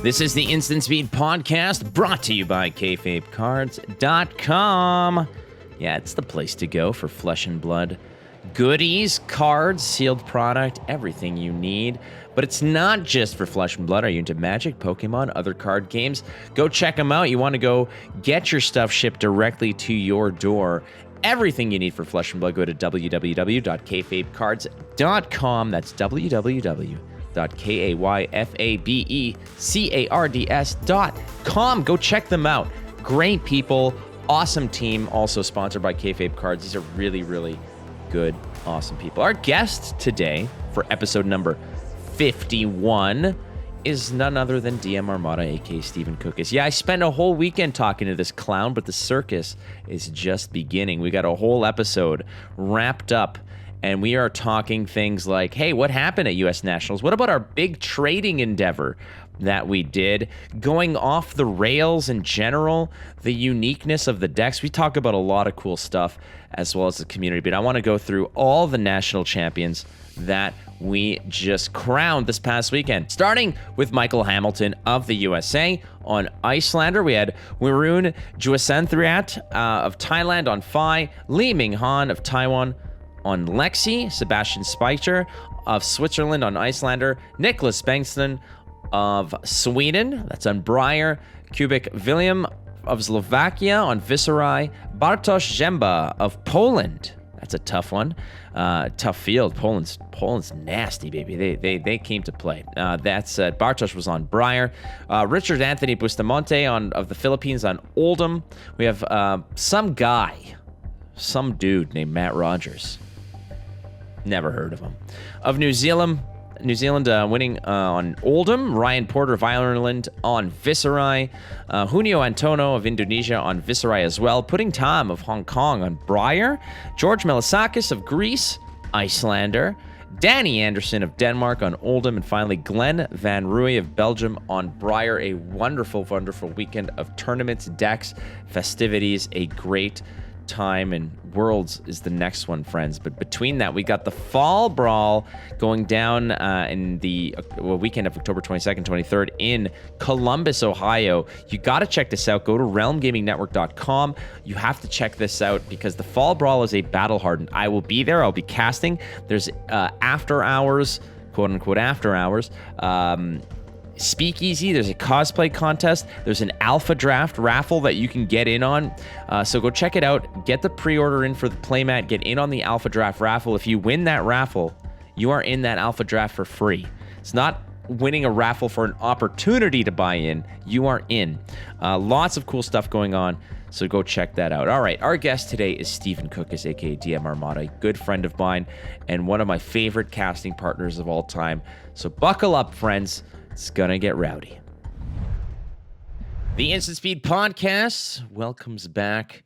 This is the Instant Speed Podcast brought to you by kfabecards.com. Yeah, it's the place to go for flesh and blood goodies, cards, sealed product, everything you need. But it's not just for flesh and blood. Are you into Magic, Pokemon, other card games? Go check them out. You want to go get your stuff shipped directly to your door. Everything you need for flesh and blood, go to www.kfabecards.com. That's www.kayfabecards.com. Go check them out. Great people, awesome team, also sponsored by Kayfabe Cards. These are really, really good, awesome people. Our guest today for episode number 51 is none other than DM Armada, aka Stephen Cookus. Yeah, I spent a whole weekend talking to this clown, but the circus is just beginning. We got a whole episode wrapped up, and we are talking things like, hey, what happened at U.S. Nationals? What about our big trading endeavor that we did? Going off the rails in general, the uniqueness of the decks. We talk about a lot of cool stuff as well as the community, but I want to go through all the national champions that we just crowned this past weekend. Starting with Michael Hamilton of the USA on Icelander. We had Warun Juasanthriat of Thailand on Phi, Lee Ming Han of Taiwan on Lexi, Sebastian Speicher of Switzerland on Icelander, Nicholas Bengtsson of Sweden, that's on Briar, Kubik William of Slovakia on Viserai, Bartosz Zemba of Poland. That's a tough one. Tough field. Poland's nasty, baby. They came to play. That's Bartosz was on Briar. Richard Anthony Bustamante of the Philippines on Oldham. We have some dude named Matt Rogers. Never heard of him. Of New Zealand winning on Oldham. Ryan Porter of Ireland on Viserai. Junio Antono of Indonesia on Viserai as well. Pudding Tom of Hong Kong on Briar. George Melisakis of Greece, Icelander. Danny Anderson of Denmark on Oldham. And finally, Glenn Van Rooy of Belgium on Briar. A wonderful, wonderful weekend of tournaments, decks, festivities. A great time, and Worlds is the next one, friends. But between that, we got the Fall Brawl going down in the weekend of October 22nd, 23rd in Columbus, Ohio. You got to check this out. Go to realmgamingnetwork.com. You have to check this out because the Fall Brawl is a battle hardened. I will be there. I'll be casting. There's after hours, quote unquote after hours, speakeasy. There's a cosplay contest. There's an alpha draft raffle that you can get in on. So go check it out. Get the pre-order in for the playmat. Get in on the alpha draft raffle. If you win that raffle, you are in that alpha draft for free. It's not winning a raffle for an opportunity to buy in. You are in. Lots of cool stuff going on. So go check that out. All right, our guest today is Stephen Cookus, aka DM Armada, a good friend of mine and one of my favorite casting partners of all time. So buckle up, friends. It's gonna get rowdy. The Instant Speed Podcast welcomes back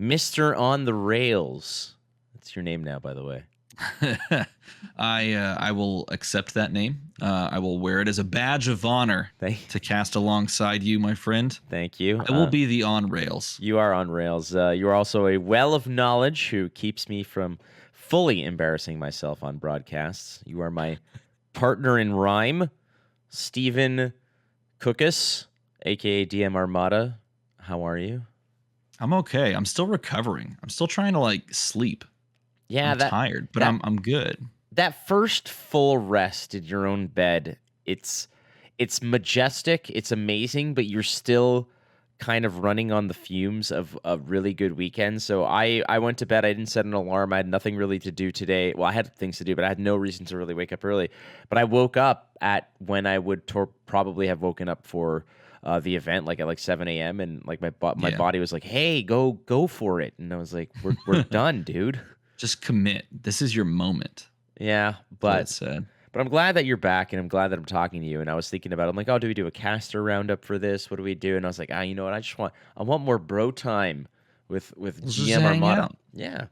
Mr. On the Rails. That's your name now, by the way. I will accept that name. I will wear it as a badge of honor to cast alongside you, my friend. Thank you. I will be the On Rails. You are on rails. You are also a well of knowledge who keeps me from fully embarrassing myself on broadcasts. You are my partner in rhyme, Stephen Cookus, a.k.a. DM Armada. How are you? I'm okay. I'm still recovering. I'm still trying to, sleep. Yeah, I'm tired, but I'm good. That first full rest in your own bed, it's majestic, it's amazing, but you're still kind of running on the fumes of a really good weekend. So I went to bed. I didn't set an alarm. I had nothing really to do today. Well, I had things to do, but I had no reason to really wake up early. But I woke up at when I would probably have woken up for the event, at 7 a.m. And my body was like, "Hey, go for it." And I was like, "We're done, dude. Just commit. This is your moment." Yeah, but it's sad. But I'm glad that you're back, and I'm glad that I'm talking to you. And I was thinking about it. I'm like, oh, do we do a caster roundup for this? What do we do? And I was like, you know what? I want more bro time with GM Armada. Yeah,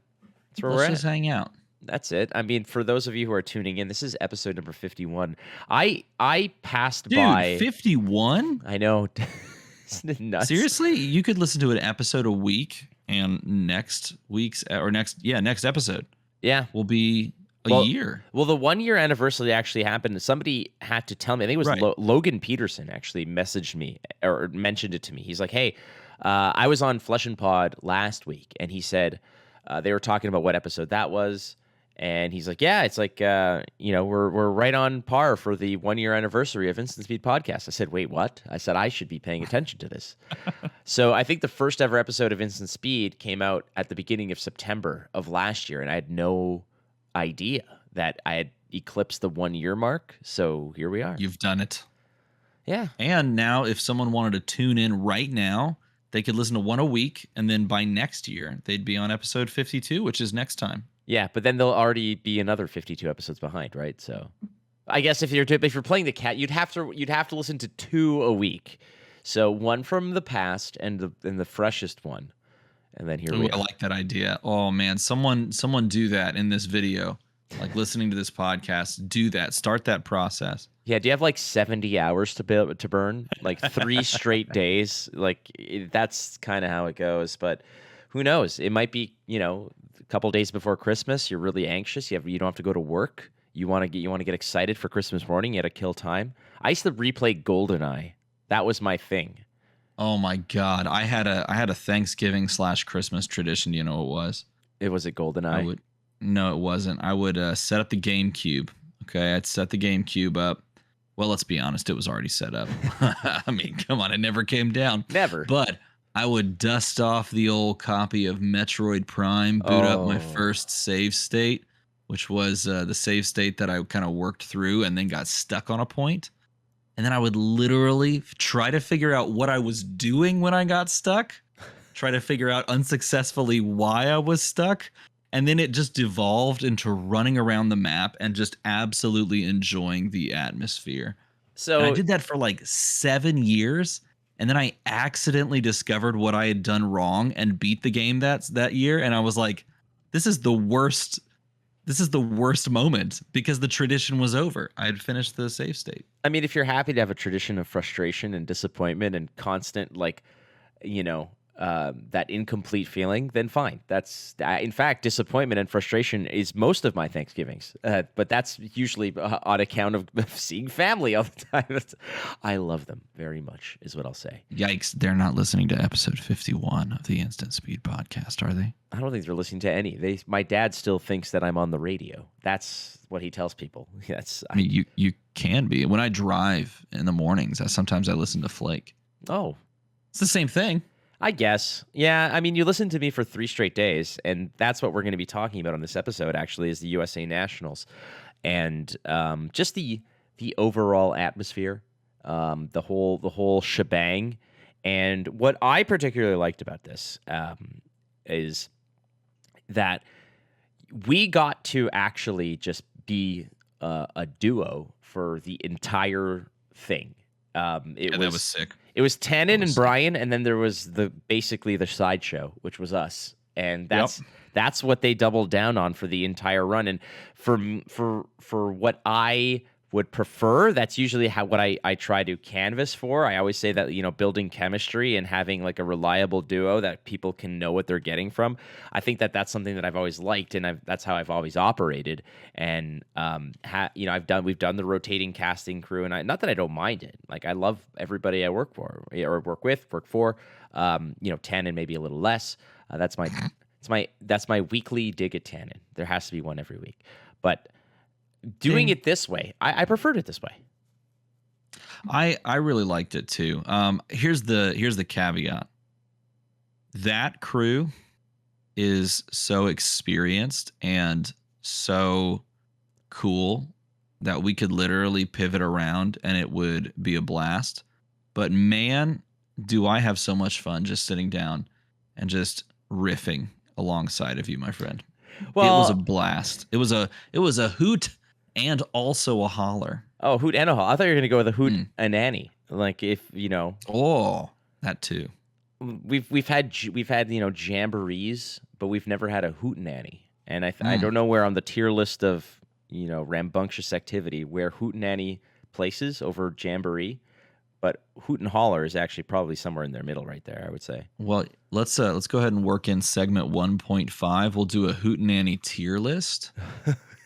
that's where we're at. Let's just hang out. That's it. I mean, for those of you who are tuning in, this is episode number 51. I passed by 51. I know. Isn't it nuts? Seriously, you could listen to an episode a week, and next episode, yeah, will be a year. Well, the 1 year anniversary actually happened. Somebody had to tell me. I think it was Right. Logan Peterson actually messaged me or mentioned it to me. He's like, "Hey, I was on Flesh and Pod last week," and he said they were talking about what episode that was, and he's like, "Yeah, it's like we're right on par for the 1 year anniversary of Instant Speed Podcast." I said, "Wait, what?" I said, "I should be paying attention to this." So I think the first ever episode of Instant Speed came out at the beginning of September of last year, and I had no idea that I had eclipsed the 1 year mark. So here we are. You've done it. Yeah. And now if someone wanted to tune in right now, they could listen to one a week, and then by next year they'd be on episode 52, which is next time. Yeah, but then they'll already be another 52 episodes behind, right? So I guess if you're playing the cat, you'd have to listen to 2 a week. So one from the past and the freshest one. And then here we are. I like that idea. Oh man, someone do that in this video. Like listening to this podcast, do that. Start that process. Yeah, do you have like 70 hours to burn? Like 3 straight days? Like that's kind of how it goes, but who knows? It might be, a couple days before Christmas, you're really anxious. You don't have to go to work. You want to get excited for Christmas morning, you had to kill time. I used to replay GoldenEye. That was my thing. Oh my God. I had a Thanksgiving / Christmas tradition. You know what it was? It was at GoldenEye. No, it wasn't. I would set up the GameCube. Okay. I'd set the GameCube up. Well, let's be honest. It was already set up. I mean, come on. It never came down. Never. But I would dust off the old copy of Metroid Prime, boot up my first save state, which was the save state that I kind of worked through and then got stuck on a point. And then I would literally try to figure out what I was doing when I got stuck, try to figure out unsuccessfully why I was stuck. And then it just devolved into running around the map and just absolutely enjoying the atmosphere. So and I did that for like 7 years. And then I accidentally discovered what I had done wrong and beat the game that year. And I was like, this is the worst moment because the tradition was over. I had finished the save state. I mean, if you're happy to have a tradition of frustration and disappointment and constant, that incomplete feeling, then fine. That's in fact, disappointment and frustration is most of my Thanksgivings. But that's usually on account of seeing family all the time. I love them very much, is what I'll say. Yikes! They're not listening to episode 51 of the Instant Speed Podcast, are they? I don't think they're listening to any. My dad still thinks that I'm on the radio. That's what he tells people. I mean, you can be. When I drive in the mornings, sometimes I listen to Flake. Oh, it's the same thing. I guess. Yeah. I mean, you listened to me for 3 straight days, and that's what we're going to be talking about on this episode, actually, is the USA Nationals. And just the overall atmosphere, the whole shebang. And what I particularly liked about this is that we got to actually just be a duo for the entire thing. That was sick. It was Tannen and Brian, and then there was basically the sideshow, which was us, and that's what they doubled down on for the entire run. And for what I would prefer, that's usually what I try to canvas for. I always say that building chemistry and having like a reliable duo that people can know what they're getting from. I think that's something that I've always liked, and that's how I've always operated. And we've done the rotating casting crew, and not that I don't mind it. Like I love everybody I work for or work for. Tannen maybe a little less. That's my weekly dig at Tannen. There has to be one every week, but doing it this way, I preferred it this way. I really liked it too. Here's the caveat. That crew is so experienced and so cool that we could literally pivot around and it would be a blast. But man, do I have so much fun just sitting down and just riffing alongside of you, my friend. Well, it was a blast. It was a hoot and also a holler. Oh, hoot and a holler. I thought you were going to go with a hoot and Annie. Like if, Oh, that too. We've had jamborees, but we've never had a hootenanny. And I don't know where on the tier list of, rambunctious activity where hootenanny places over jamboree, but hoot and holler is actually probably somewhere in their middle right there, I would say. Well, let's go ahead and work in segment 1.5. We'll do a hootenanny tier list.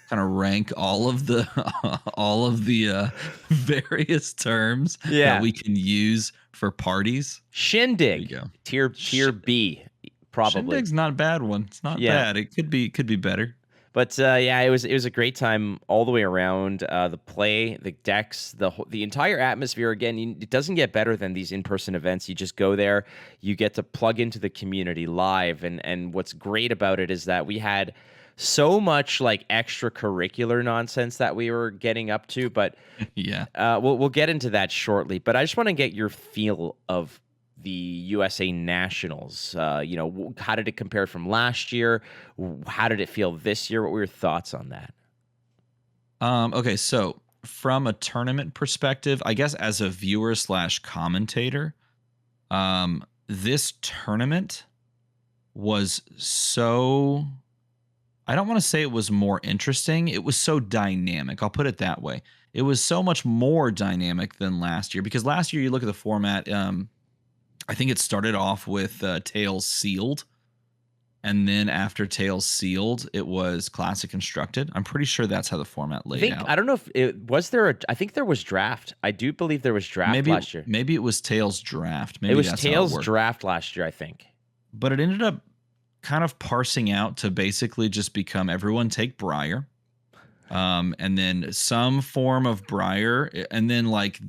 kind of rank all of the various terms that Yeah. we can use for parties. There you Shindig. go. Tier B, probably. Shindig's not a bad one. It's not Yeah. bad. It could be better. But yeah, it was a great time all the way around. The play, the decks, the entire atmosphere. Again, it doesn't get better than these in-person events. You just go there, you get to plug into the community live, and what's great about it is that we had so much like extracurricular nonsense that we were getting up to. But Yeah. we'll get into that shortly. But I just want to get your feel of the USA Nationals. How did it compare from last year? How did it feel this year? What were your thoughts on that? Okay, so from a tournament perspective, I guess as a viewer / commentator, this tournament was so, I don't want to say it was more interesting. It was so dynamic. I'll put it that way. It was so much more dynamic than last year, because last year you look at the format, I think it started off with Tails Sealed, and then after Tails Sealed, it was Classic Constructed. I'm pretty sure that's how the format laid out. I don't know if it was there. I think there was draft. I do believe there was draft last year. Maybe it was Tails Draft. Maybe it was that's Tails how it worked. Draft last year, I think. But it ended up kind of parsing out to basically just become everyone take Briar, and then some form of Briar, and then like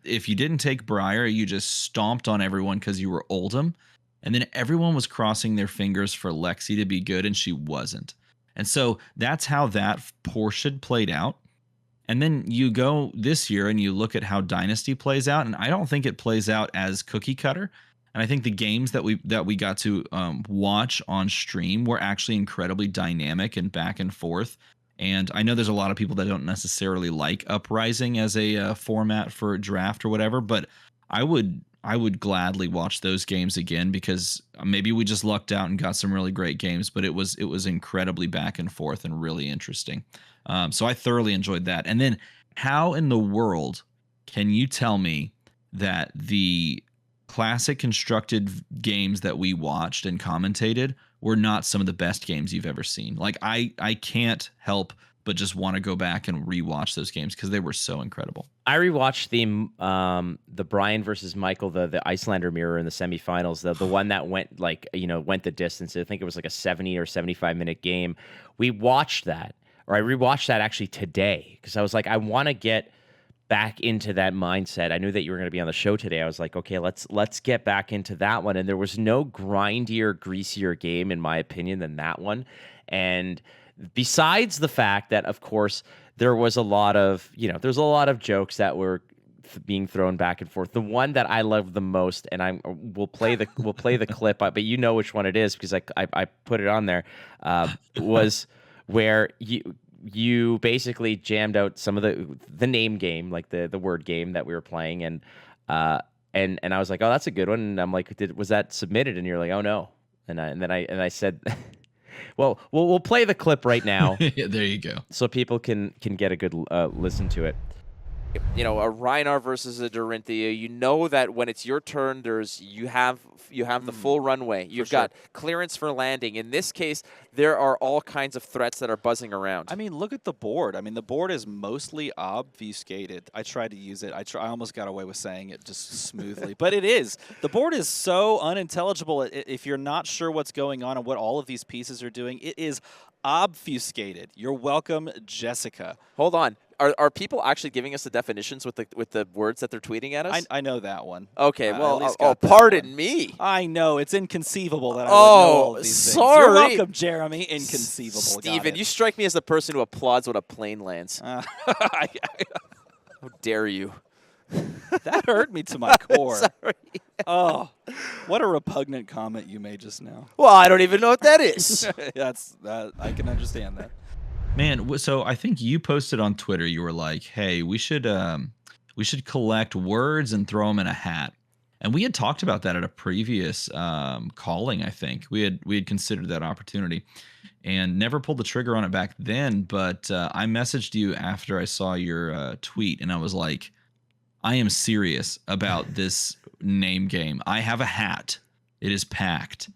if you didn't take Briar, you just stomped on everyone because you were Oldham. And then everyone was crossing their fingers for Lexi to be good, and she wasn't. And so that's how that portion played out. And then you go this year and you look at how Dynasty plays out, and I don't think it plays out as cookie cutter. And I think the games that we got to watch on stream were actually incredibly dynamic and back and forth. And I know there's a lot of people that don't necessarily like Uprising as a format for draft or whatever, but I would gladly watch those games again, because maybe we just lucked out and got some really great games, but it was incredibly back and forth and really interesting. So I thoroughly enjoyed that. And then how in the world can you tell me that the Classic Constructed games that we watched and commentated were not some of the best games you've ever seen? Like I can't help but just want to go back and rewatch those games because they were so incredible. I rewatched the Brian versus Michael, the Icelander mirror in the semifinals, the one that went went the distance. I think it was like a 70 or 75-minute game. We watched that, or I rewatched that actually today, because I was like, I want to get back into that mindset. I knew that you were going to be on the show today. I was like, okay, let's get back into that one. And there was no grindier, greasier game, in my opinion, than that one. And besides the fact that, of course, there was a lot of, there's a lot of jokes that were being thrown back and forth. The one that I love the most, and we'll play the clip, but you know which one it is because I put it on there, was where you basically jammed out some of the name game, like the word game that we were playing, and I was like, oh, that's a good one. And I'm like, was that submitted? And you're like, oh no. And then I said, well, we'll play the clip right now. Yeah, there you go. So people can get a good listen to it. A Rhinar versus a Dorinthia, you know that when it's your turn, you have the full runway. You've got clearance for landing. In this case, there are all kinds of threats that are buzzing around. I mean, look at the board. I mean, the board is mostly obfuscated. I tried to use it. I almost got away with saying it just smoothly. But it is. The board is so unintelligible if you're not sure what's going on and what all of these pieces are doing. It is obfuscated. You're welcome, Jessica. Hold on. Are people actually giving us the definitions with the words that they're tweeting at us? I know that one. Okay, well, pardon me. I know. It's inconceivable that I would know all of these sorry. things. You're welcome, Jeremy. Inconceivable. Steven, you strike me as the person who applauds when a plane lands. How dare you? That hurt me to my core. Sorry. Oh, what a repugnant comment you made just now. Well, I don't even know what that is. I can understand that. Man, so I think you posted on Twitter, you were like, hey, we should collect words and throw them in a hat. And we had talked about that at a previous calling, I think. We had considered that opportunity and never pulled the trigger on it back then. But I messaged you after I saw your tweet, and I was like, I am serious about this name game. I have a hat. It is packed.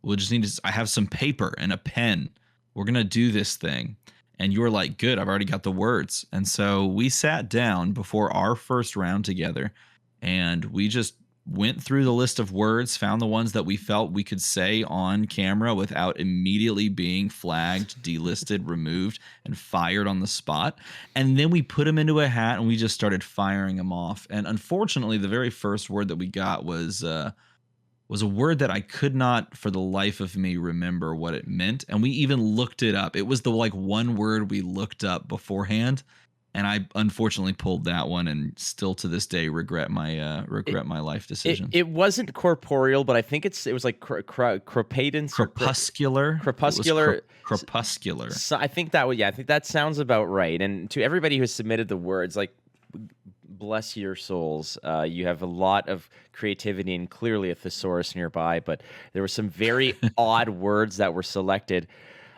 We'll just need to, I have some paper and a pen. We're going to do this thing. And you were like, good, I've already got the words. And so we sat down before our first round together, and we just went through the list of words, found the ones that we felt we could say on camera without immediately being flagged, delisted, removed, and fired on the spot. And then we put them into a hat and we just started firing them off. And unfortunately, the very first word that we got was a word that I could not for the life of me remember what it meant. And we even looked it up. It was the one word we looked up beforehand. And I unfortunately pulled that one, and still to this day regret my life decision. It wasn't corporeal, but I think it was like crepidance, crepuscular. Crepuscular. So I think that sounds about right. And to everybody who submitted the words, like, bless your souls. You have a lot of creativity and clearly a thesaurus nearby, but there were some very odd words that were selected.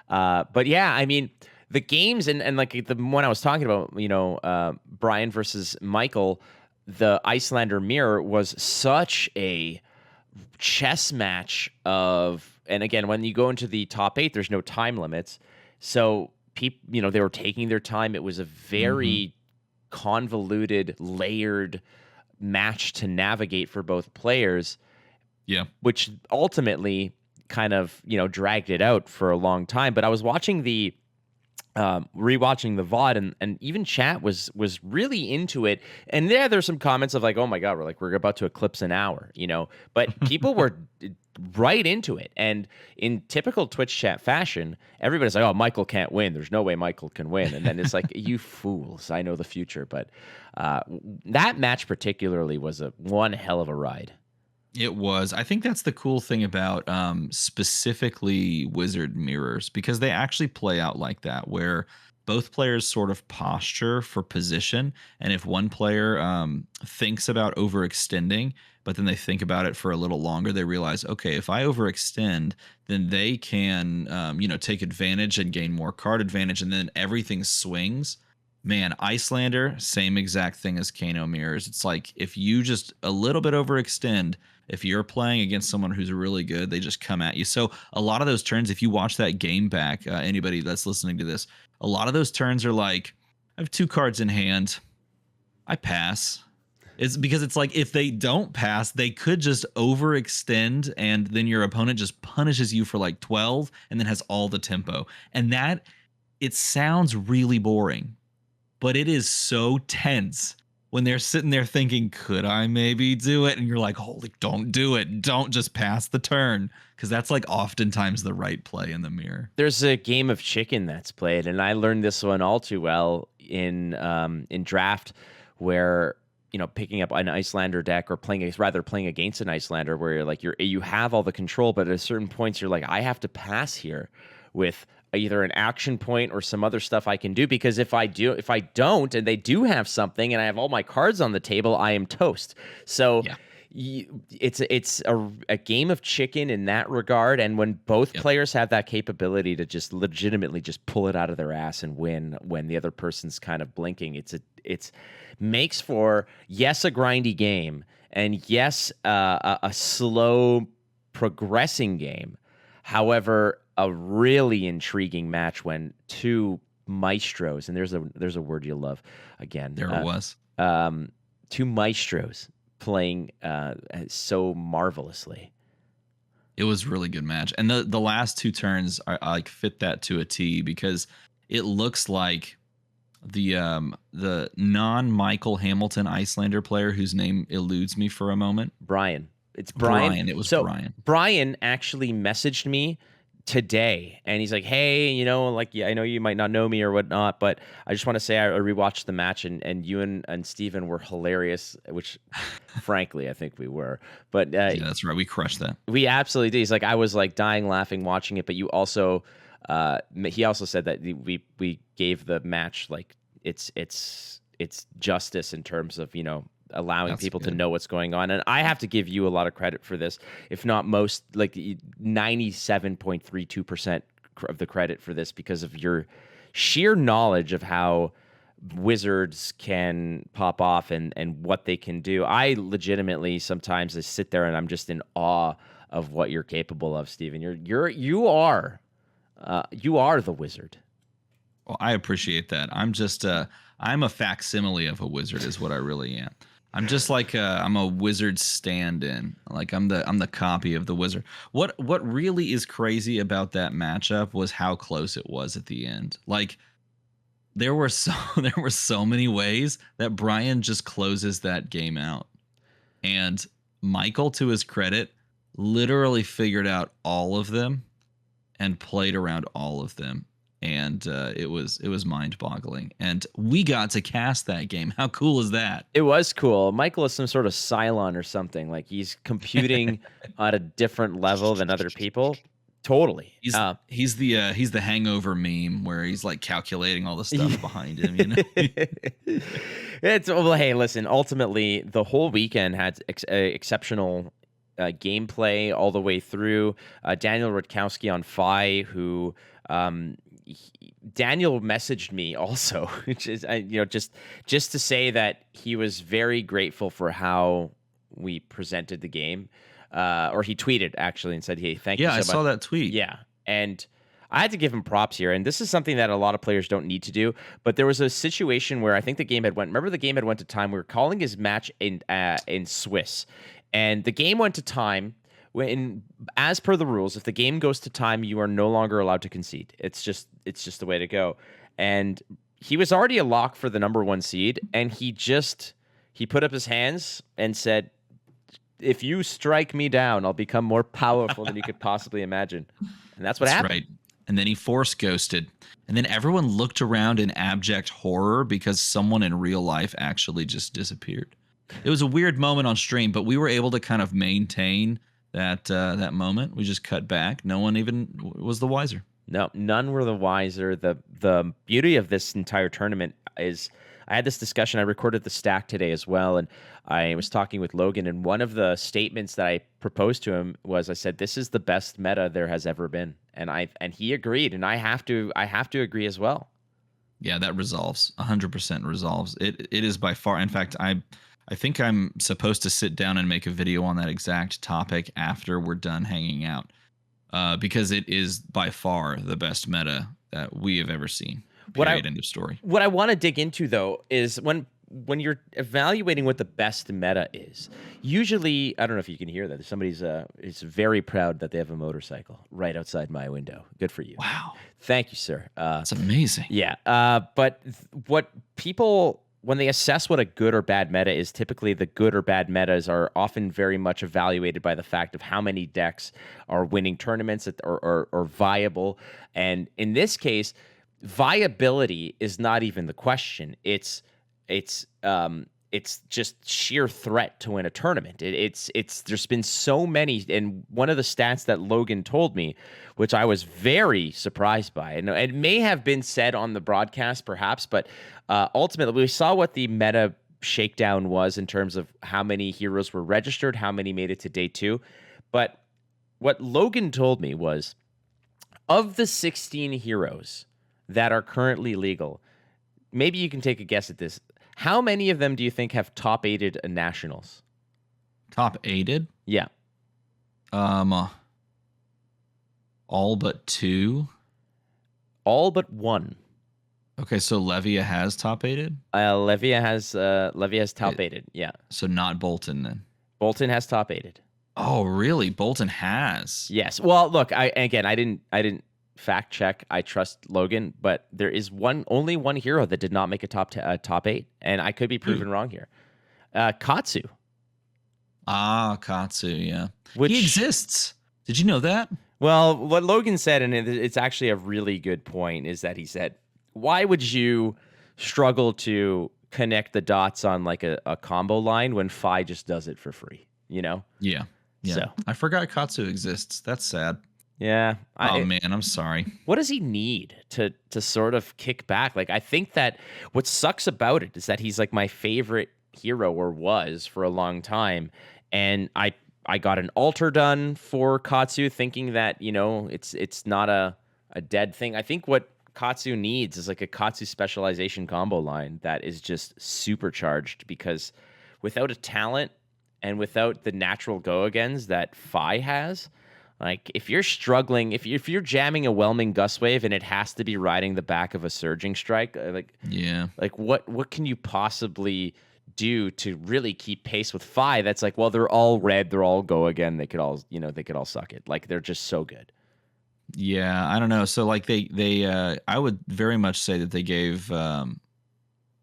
But yeah, I mean, the games and like the one I was talking about, Brian versus Michael, the Icelander mirror was such a chess match and again, when you go into the top 8, there's no time limits. So people, they were taking their time. It was a very convoluted, layered match to navigate for both players. Yeah. Which ultimately kind of, dragged it out for a long time. But I was watching rewatching the VOD, and even chat was really into it. And there's some comments of like, oh my God, we're about to eclipse an hour, but people were right into it. And in typical Twitch chat fashion, everybody's like, oh, Michael can't win. There's no way Michael can win. And then it's like, you fools, I know the future. But that match particularly was one hell of a ride. It was. I think that's the cool thing about specifically Wizard mirrors, because they actually play out like that, where both players sort of posture for position. And if one player thinks about overextending, but then they think about it for a little longer, they realize, okay, if I overextend, then they can, take advantage and gain more card advantage, and then everything swings. Man, Icelander, same exact thing as Kano mirrors. It's like if you just a little bit overextend, if you're playing against someone who's really good, they just come at you. So a lot of those turns, if you watch that game back, anybody that's listening to this, a lot of those turns are like, I have 2 cards in hand, I pass. It's because it's like if they don't pass, they could just overextend, and then your opponent just punishes you for like 12 and then has all the tempo. And that, it sounds really boring, but it is so tense when they're sitting there thinking, could I maybe do it? And you're like, holy, don't do it. Don't just pass the turn. Because that's like oftentimes the right play in the mirror. There's a game of chicken that's played, and I learned this one all too well in draft, where picking up an Icelander deck or playing against an Icelander, where you're like you have all the control, but at certain points you're like, I have to pass here with either an action point or some other stuff I can do, because if I don't, and they do have something, and I have all my cards on the table, I am toast. So yeah. It's a game of chicken in that regard, and when both players have that capability to just legitimately just pull it out of their ass and win when the other person's kind of blinking, it's makes for, yes, a grindy game, and yes, a slow progressing game. However, a really intriguing match when 2 maestros, and there's a word you'll love again. There it was. 2 maestros playing so marvelously. It was a really good match. And the last 2 turns are like fit that to a T, because it looks like the non-Michael Hamilton Icelander player, whose name eludes me for a moment. Brian. It's Brian. It was Brian. Brian actually messaged me today, and he's like, hey, I know you might not know me or whatnot, but I just want to say I rewatched the match, and you and Steven were hilarious, which frankly I think we were, but yeah, that's right, we crushed that. We absolutely did. He's like, I was like dying laughing watching it, but you also he also said that we gave the match like it's justice in terms of allowing people to know what's going on. And I have to give you a lot of credit for this, if not most, like 97.32% of the credit for this, because of your sheer knowledge of how wizards can pop off and what they can do. I legitimately sometimes I sit there and I'm just in awe of what you're capable of, Steven. You are the wizard. Well, I appreciate that. I'm a facsimile of a wizard, is what I really am. I'm just like I'm a wizard stand-in. Like I'm the copy of the wizard. What really is crazy about that matchup was how close it was at the end. Like there were so many ways that Brian just closes that game out. And Michael, to his credit, literally figured out all of them and played around all of them. And it was mind-boggling. And we got to cast that game. How cool is that? It was cool. Michael is some sort of Cylon or something. Like he's computing at a different level than other people. Totally. He's the Hangover meme where he's like calculating all the stuff behind him. You know? Well, hey, listen. Ultimately, the whole weekend had exceptional gameplay all the way through. Daniel Rutkowski on FI, who Daniel messaged me also, which is just to say that he was very grateful for how we presented the game. Or he tweeted actually and said, "Hey, thank you so much." Yeah, I saw that tweet. Yeah, and I had to give him props here. And this is something that a lot of players don't need to do. But there was a situation where I think the game had went. Remember, the game had went to time. We were calling his match in Swiss, and the game went to time. When, as per the rules, if the game goes to time, you are no longer allowed to concede. It's just the way to go. And he was already a lock for the number 1 seed, and he put up his hands and said, "If you strike me down, I'll become more powerful than you could possibly imagine." And that's what happened. Right. And then he force ghosted. And then everyone looked around in abject horror because someone in real life actually just disappeared. It was a weird moment on stream, but we were able to kind of maintain that moment. We just cut back. No one even was the wiser. No, none were the wiser. The beauty of this entire tournament is, I had this discussion. I recorded the stack today as well, and I was talking with Logan, and one of the statements that I proposed to him was, I said, "This is the best meta there has ever been," and he agreed, and I have to agree as well. Yeah, that resolves. 100% resolves. It is by far. In fact, I think I'm supposed to sit down and make a video on that exact topic after we're done hanging out, because it is by far the best meta that we have ever seen. Period. End of story. What I want to dig into, though, is when you're evaluating what the best meta is, usually, I don't know if you can hear that. Somebody's is very proud that they have a motorcycle right outside my window. Good for you. Wow. Thank you, sir. That's amazing. Yeah. But what people, when they assess what a good or bad meta is, typically the good or bad metas are often very much evaluated by the fact of how many decks are winning tournaments or viable. And in this case, viability is not even the question. It's just sheer threat to win a tournament. It's there's been so many, and one of the stats that Logan told me, which I was very surprised by, and it may have been said on the broadcast perhaps, but ultimately we saw what the meta shakedown was in terms of how many heroes were registered, how many made it to day 2. But what Logan told me was, of the 16 heroes that are currently legal, maybe you can take a guess at this. How many of them do you think have top 8'd a nationals? Top 8'd? Yeah. All but 2. All but 1. Okay, so Levia has top 8'd? Levia has top 8'd. Yeah. So not Bolton then. Bolton has top 8'd. Oh, really? Bolton has. Yes. Well, look, I didn't fact check. I trust Logan, but there is only one hero that did not make a top 8, and I could be proven wrong here. Katsu. Ah, Katsu, yeah. Which, he exists. Did you know that? Well, what Logan said, and it's actually a really good point, is that he said, why would you struggle to connect the dots on like a combo line when Fi just does it for free, you know? Yeah. So I forgot Katsu exists. That's sad. Yeah. Man, I'm sorry. What does he need to sort of kick back? Like, I think that what sucks about it is that he's like my favorite hero, or was for a long time. And I got an altar done for Katsu thinking that, it's not a dead thing. I think what Katsu needs is like a Katsu specialization combo line that is just supercharged, because without a talent and without the natural go-agains that Fi has, Like if you're struggling, if you're jamming a whelming gust wave and it has to be riding the back of a surging strike, like what can you possibly do to really keep pace with Fi? That's like, well, they're all red, they're all go again. They could all, they could all suck it. Like they're just so good. Yeah, I don't know. So like I would very much say that they gave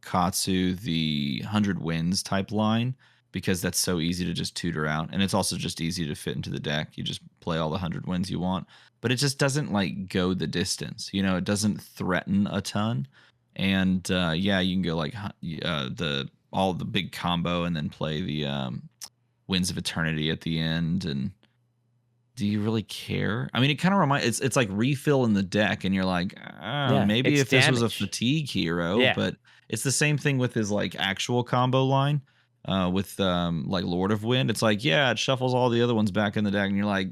Katsu the 100 wins type line because that's so easy to just tutor out, and it's also just easy to fit into the deck. You just play all the 100 wins you want, but it just doesn't like go the distance. It doesn't threaten a ton, and yeah, you can go like all the big combo and then play the Winds of Eternity at the end. And do you really care? I mean, it kind of reminds it's like refill in the deck, and you're like, maybe if this was a fatigue hero, but it's the same thing with his like actual combo line with like Lord of Wind. It's like, yeah, it shuffles all the other ones back in the deck, and you're like,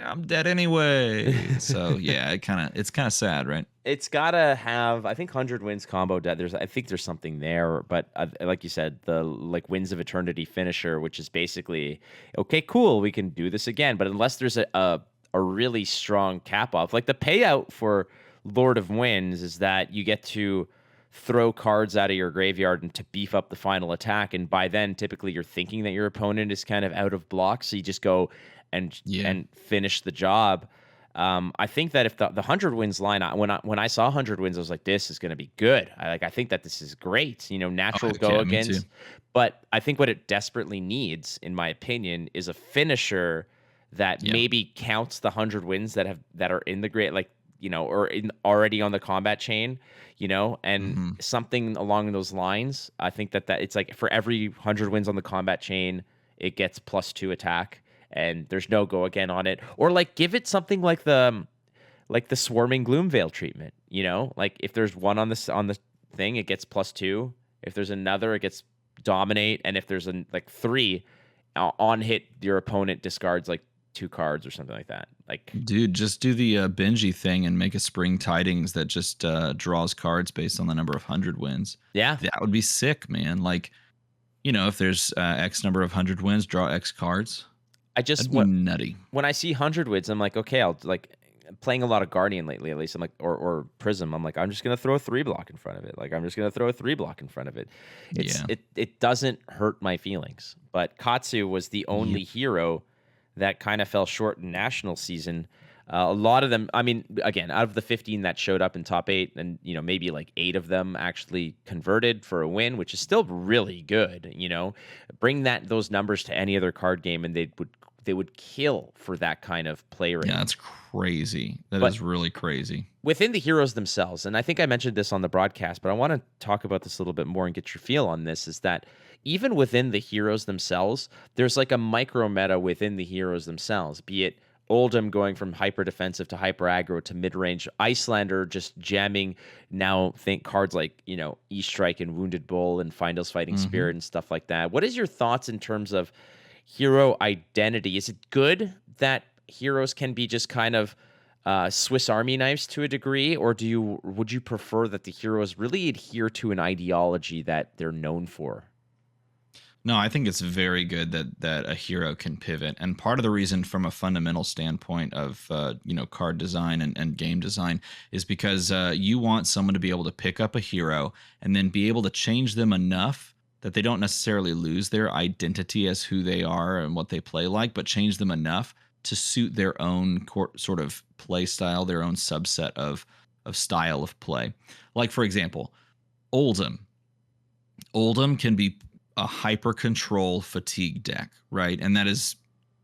I'm dead anyway. So yeah, it's kind of sad, right? It's gotta have, I think, 100 wins combo deck. I think there's something there, but like you said, the like Winds of Eternity finisher, which is basically, okay, cool, we can do this again. But unless there's a really strong cap off, like the payout for Lord of Winds is that you get to throw cards out of your graveyard and to beef up the final attack, and by then typically you're thinking that your opponent is kind of out of block, so you just go and finish the job. I think that if the 100 wins line, when I saw 100 wins, I was like, this is going to be good. I think that this is great. Natural go against. But I think what it desperately needs, in my opinion, is a finisher that maybe counts the 100 wins that are in the great, like, or already on the combat chain, and something along those lines. I think that it's like for every 100 wins on the combat chain, it gets +2 attack, and there's no go again on it. Or like give it something like the Swarming Gloomveil treatment. Like if there's one on the thing, it gets +2. If there's another, it gets dominate, and if there's like 3 on hit, your opponent discards like 2 cards or something like that. Like, dude, just do the Benji thing and make a Spring Tidings that just draws cards based on the number of 100 wins. Yeah, that would be sick, man. Like, if there's X number of 100 wins, draw X cards. That'd be nutty. When I see 100 wins, I'm like, okay, I'll like playing a lot of Guardian lately, at least. I'm like, or Prism. I'm like, I'm just gonna throw a 3 block in front of it. Like, I'm just gonna throw a 3 block in front of it. It doesn't hurt my feelings. But Katsu was the only hero that kind of fell short in national season. A lot of them, I mean, again, out of the 15 that showed up in top 8, and maybe like 8 of them actually converted for a win, which is still really good. Bring those numbers to any other card game, and they would kill for that kind of play rate. Yeah, that's crazy. That is really crazy. Within the heroes themselves, and I think I mentioned this on the broadcast, but I want to talk about this a little bit more and get your feel on this, is that even within the heroes themselves, there's like a micro meta within the heroes themselves, be it Oldhim going from hyper defensive to hyper aggro to mid range, Icelander just jamming now, think cards like, E-Strike and Wounded Bull and Findle's Fighting Spirit and stuff like that. What is your thoughts in terms of hero identity? Is it good that heroes can be just kind of Swiss Army knives to a degree, or would you prefer that the heroes really adhere to an ideology that they're known for? No, I think it's very good that a hero can pivot. And part of the reason from a fundamental standpoint of card design and game design is because you want someone to be able to pick up a hero and then be able to change them enough that they don't necessarily lose their identity as who they are and what they play like, but change them enough to suit their own sort of play style, their own subset of style of play. Like, for example, Oldhim. Oldhim can be a hyper control fatigue deck, right? And that is,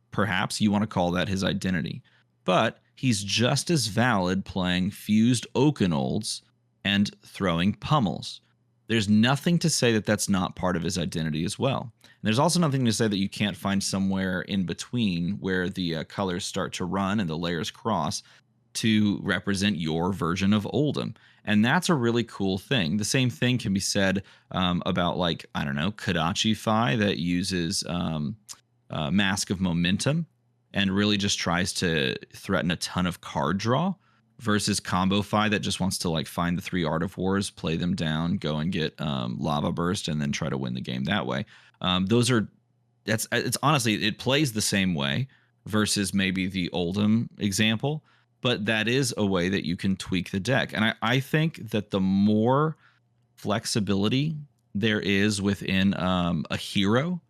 perhaps you want to call that his identity. But he's just as valid playing fused Oakenolds and throwing pummels. There's nothing to say that that's not part of his identity as well. And there's also nothing to say that you can't find somewhere in between where the colors start to run and the layers cross to represent your version of Oldhim. And that's a really cool thing. The same thing can be said about, like, I don't know, Kodachi Fi that uses Mask of Momentum and really just tries to threaten a ton of card draw, versus Combo Fi that just wants to like find the 3 Art of Wars, play them down, go and get Lava Burst, and then try to win the game that way. It's honestly, it plays the same way. versus maybe the Oldham example, but that is a way that you can tweak the deck. And I think that the more flexibility there is within a hero,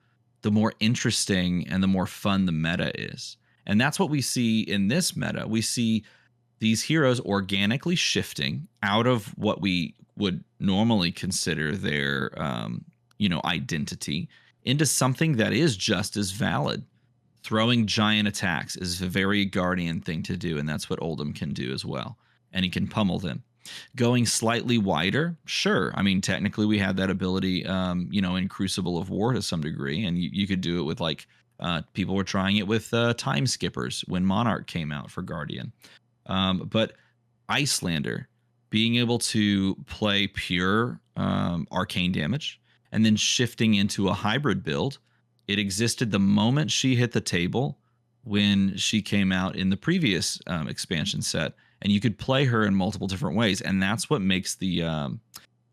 the more interesting and the more fun the meta is. And that's what we see in this meta. We see these heroes organically shifting out of what we would normally consider their identity into something that is just as valid. Throwing giant attacks is a very Guardian thing to do, and that's what Oldham can do as well. And he can pummel them. Going slightly wider, sure. I mean, technically we have that ability, in Crucible of War to some degree, and you could do it with people were trying it with Time Skippers when Monarch came out for Guardian. But Icelander, being able to play pure arcane damage and then shifting into a hybrid build, it existed the moment she hit the table when she came out in the previous expansion set, and you could play her in multiple different ways, and that's what makes the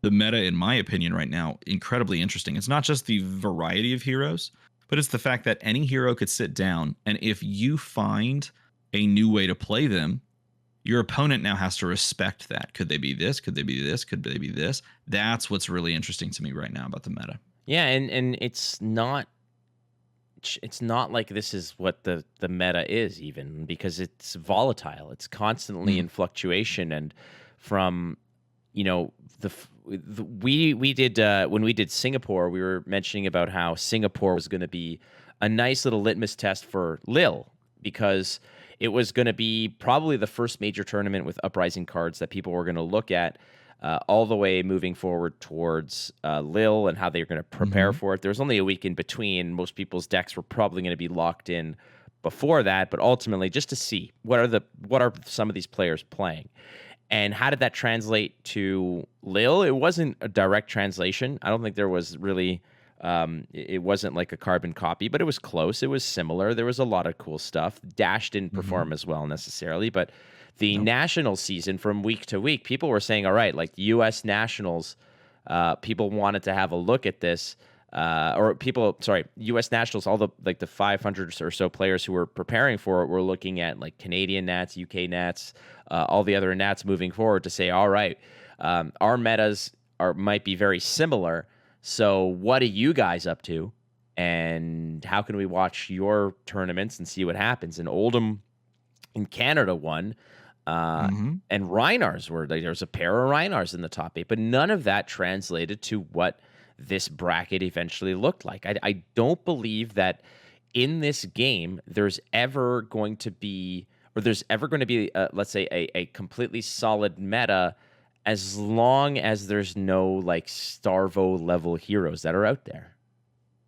meta, in my opinion, right now incredibly interesting. It's not just the variety of heroes, but it's the fact that any hero could sit down, and if you find a new way to play them, your opponent now has to respect that. Could they be this? Could they be this? Could they be this? That's what's really interesting to me right now about the meta. Yeah, and it's not like this is what the meta is, even, because it's volatile. It's constantly in fluctuation. And from, we did when we did Singapore, we were mentioning about how Singapore was going to be a nice little litmus test for Lil, because it was going to be probably the first major tournament with Uprising cards that people were going to look at all the way moving forward towards Lil and how they were going to prepare for it. There was only a week in between. Most people's decks were probably going to be locked in before that, but ultimately just to see what are some of these players playing. And how did that translate to Lil? It wasn't a direct translation. I don't think there was really it wasn't like a carbon copy, but it was close. It was similar. There was a lot of cool stuff. Dash didn't perform as well necessarily, but the national season from week to week, people were saying, all right, like U.S. Nationals, people wanted to have a look at this, U.S. Nationals, all the 500 or so players who were preparing for it were looking at like Canadian Nats, UK Nats, all the other Nats moving forward to say, all right, our metas might be very similar. So what are you guys up to? And how can we watch your tournaments and see what happens? And Oldham in Canada won. And Reinars there was a pair of Reinars in the top 8, but none of that translated to what this bracket eventually looked like. I don't believe that in this game there's ever going to be, let's say, a completely solid meta, as long as there's no like Starvo level heroes that are out there.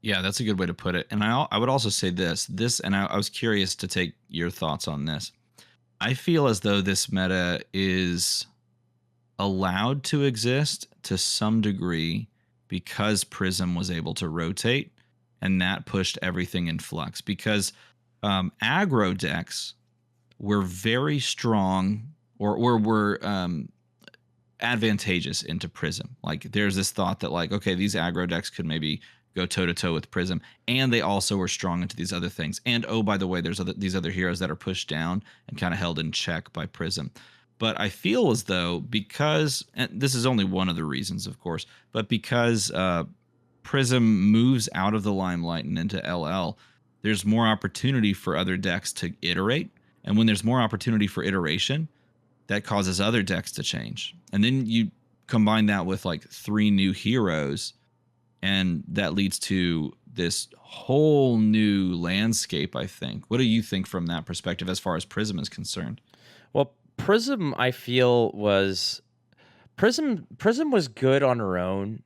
Yeah, that's a good way to put it. And I would also say this, and I was curious to take your thoughts on this. I feel as though this meta is allowed to exist to some degree because Prism was able to rotate, and that pushed everything in flux. Because aggro decks were very strong, or were advantageous into Prism. Like there's this thought that like, okay, these aggro decks could maybe go toe-to-toe with Prism, and they also were strong into these other things. And oh, by the way, there's these other heroes that are pushed down and kind of held in check by Prism. But I feel as though, because, and this is only one of the reasons, of course, but because Prism moves out of the limelight and into LL, there's more opportunity for other decks to iterate. And when there's more opportunity for iteration, that causes other decks to change. And then you combine that with like 3 new heroes, and that leads to this whole new landscape, I think. What do you think from that perspective as far as Prism is concerned? Well, Prism, I feel, Prism was good on her own.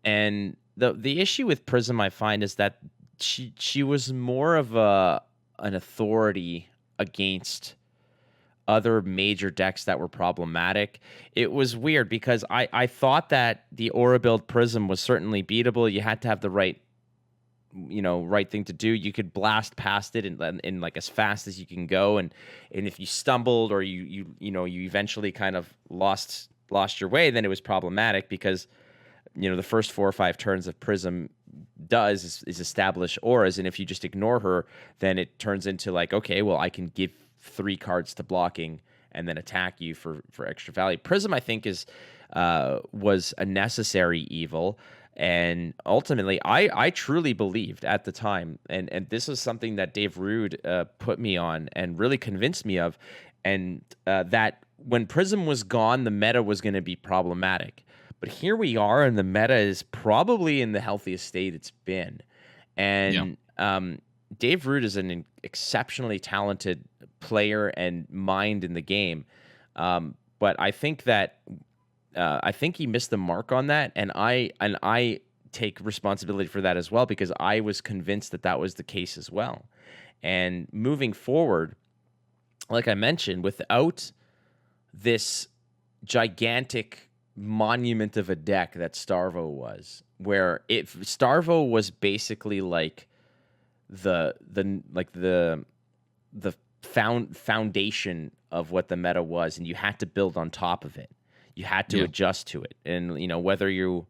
And the issue with Prism, I find, is that she was more of an authority against other major decks that were problematic. It was weird because I thought that the Aura build Prism was certainly beatable. You had to have the right thing to do. You could blast past it in like as fast as you can go, and if you stumbled or you eventually kind of lost your way, then it was problematic because the first 4 or 5 turns of Prism does is establish auras, and if you just ignore her, then it turns into like, okay, well, I can give 3 cards to blocking and then attack you for extra value. Prism, I think, was a necessary evil, and ultimately, I truly believed at the time, and this is something that Dave Rude put me on and really convinced me of, and that when Prism was gone, the meta was going to be problematic. But here we are, and the meta is probably in the healthiest state it's been. And Dave Rude is an exceptionally talented player and mind in the game. But I think that I think he missed the mark on that, and I take responsibility for that as well, because I was convinced that that was the case as well. And moving forward, like I mentioned, without this gigantic monument of a deck that Starvo was, where Starvo was basically like the foundation of what the meta was, and you had to build on top of it. You had to adjust to it, and whether you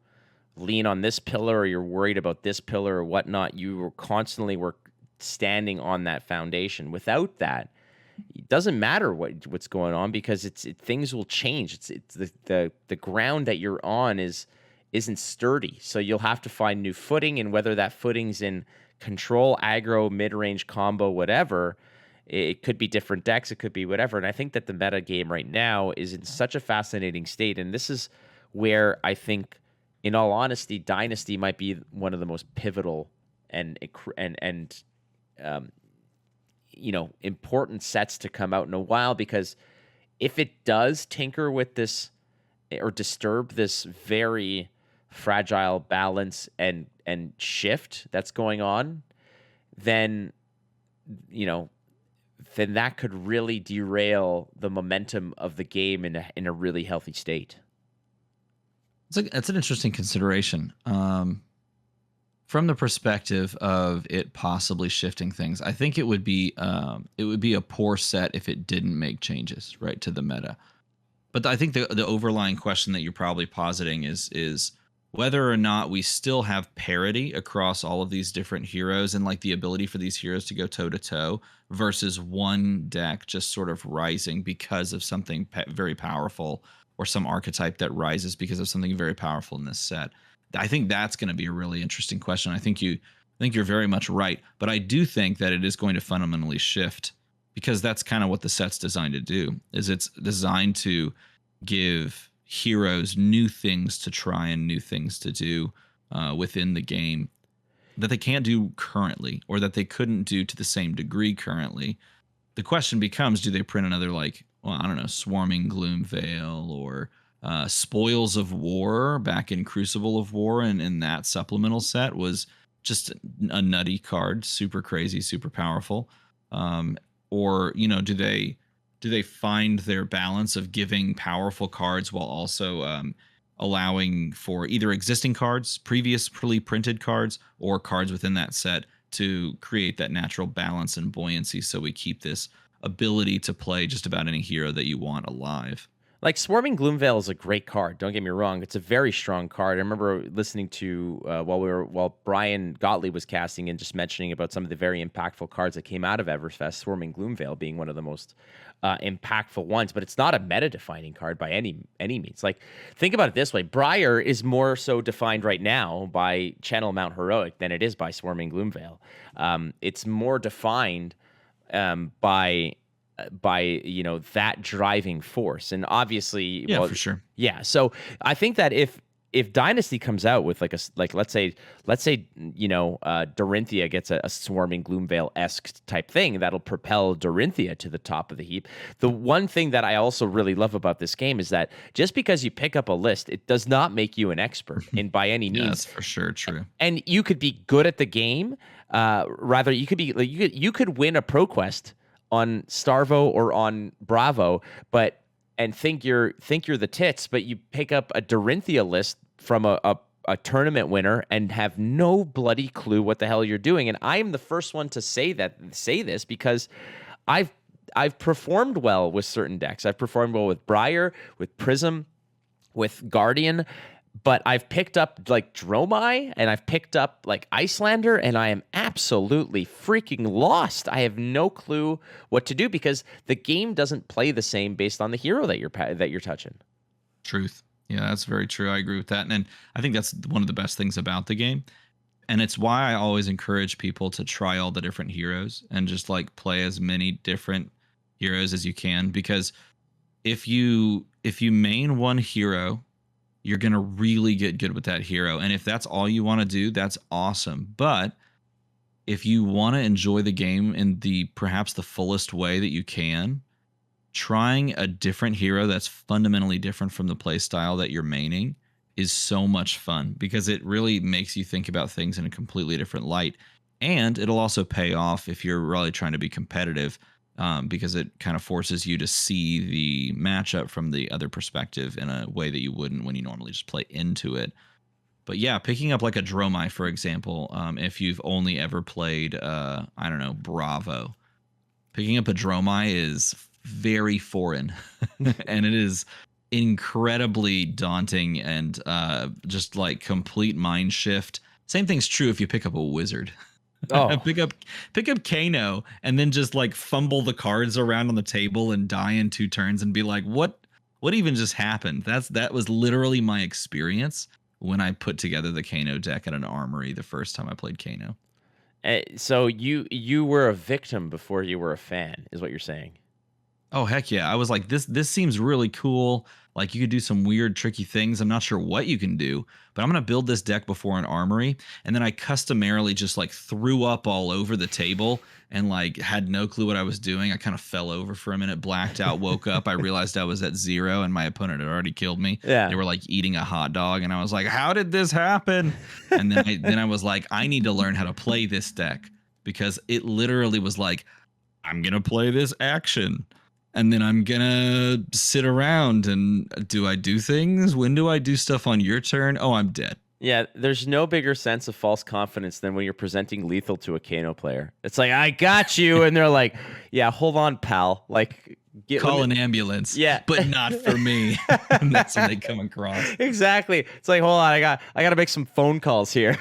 lean on this pillar or you're worried about this pillar or whatnot, you were constantly standing on that foundation. Without that, it doesn't matter what's going on, because things will change. It's the ground that you're on isn't sturdy, so you'll have to find new footing, and whether that footing's in control, aggro, mid-range combo, whatever, it could be different decks, it could be whatever. And I think that the meta game right now is in such a fascinating state, and this is where I think, in all honesty, Dynasty might be one of the most pivotal and important sets to come out in a while, because if it does tinker with this or disturb this very fragile balance and shift that's going on, then that could really derail the momentum of the game in a really healthy state. It's an interesting consideration. From the perspective of it possibly shifting things, I think it would be a poor set if it didn't make changes right to the meta. But I think the overlying question that you're probably positing is whether or not we still have parity across all of these different heroes, and like the ability for these heroes to go toe to toe, versus one deck just sort of rising because of something very powerful, or some archetype that rises because of something very powerful in this set. I think that's going to be a really interesting question. I think you're very much right, but I do think that it is going to fundamentally shift, because that's kind of what the set's designed to do. Is it's designed to give heroes new things to try and new things to do within the game that they can't do currently, or that they couldn't do to the same degree currently. The question becomes, do they print another, Swarming Gloomveil, or Spoils of War back in Crucible of War, and in that supplemental set was just a nutty card, super crazy, super powerful. Or do they find their balance of giving powerful cards while also allowing for either existing cards, previously printed cards, or cards within that set to create that natural balance and buoyancy, so we keep this ability to play just about any hero that you want alive. Like, Swarming Gloomveil is a great card. Don't get me wrong; it's a very strong card. I remember listening to while Brian Gottlieb was casting and just mentioning about some of the very impactful cards that came out of Everfest. Swarming Gloomveil being one of the most impactful ones, but it's not a meta-defining card by any means. Like, think about it this way: Briar is more so defined right now by Channel Mount Heroic than it is by Swarming Gloomveil. It's more defined by that driving force, and obviously, for sure. So I think that if Dynasty comes out with let's say Dorinthia gets a Swarming Gloomveil-esque type thing, that'll propel Dorinthia to the top of the heap. The one thing that I also really love about this game is that just because you pick up a list, it does not make you an expert in by any means. That's for sure true. And you could be good at the game. Rather, you could be you could win a ProQuest on Starvo or on Bravo, and think you're the tits, but you pick up a Dorinthia list from a tournament winner and have no bloody clue what the hell you're doing. And I am the first one to say this, because I've performed well with certain decks. I've performed well with Briar, with Prism, with Guardian, but I've picked up like Dromai and I've picked up like Icelander, and I am absolutely freaking lost. I have no clue what to do because the game doesn't play the same based on the hero that you're touching. Truth. Yeah, that's very true. I agree with that. And I think that's one of the best things about the game. And it's why I always encourage people to try all the different heroes and just like play as many different heroes as you can, because if you main one hero, you're going to really get good with that hero. And if that's all you want to do, that's awesome. But if you want to enjoy the game in the perhaps the fullest way that you can, trying a different hero that's fundamentally different from the play style that you're maining is so much fun, because it really makes you think about things in a completely different light. And it'll also pay off if you're really trying to be competitive, because it kind of forces you to see the matchup from the other perspective in a way that you wouldn't when you normally just play into it. But yeah, picking up like a Dromai, for example, if you've only ever played, I don't know, Bravo, picking up a Dromai is very foreign and it is incredibly daunting and just like complete mind shift. Same thing's true if you pick up a wizard. Oh, pick up Kano and then just like fumble the cards around on the table and die in 2 turns and be like, what even just happened? That was literally my experience when I put together the Kano deck at an armory the first time I played Kano. so you were a victim before you were a fan, is what you're saying? Oh heck yeah. I was like, this seems really cool. Like you could do some weird, tricky things. I'm not sure what you can do, but I'm going to build this deck before an armory. And then I customarily just like threw up all over the table and like had no clue what I was doing. I kind of fell over for a minute, blacked out, woke up. I realized I was at 0 and my opponent had already killed me. Yeah. They were like eating a hot dog. And I was like, how did this happen? And then I was like, I need to learn how to play this deck, because it literally was like, I'm going to play this action. And then I'm going to sit around and do I do things? When do I do stuff on your turn? Oh, I'm dead. Yeah, there's no bigger sense of false confidence than when you're presenting lethal to a Kano player. It's like, I got you. And they're like, yeah, hold on, pal. Like, call an ambulance. Yeah. But not for me. And that's when they come across. Exactly. It's like, hold on, I got to make some phone calls here.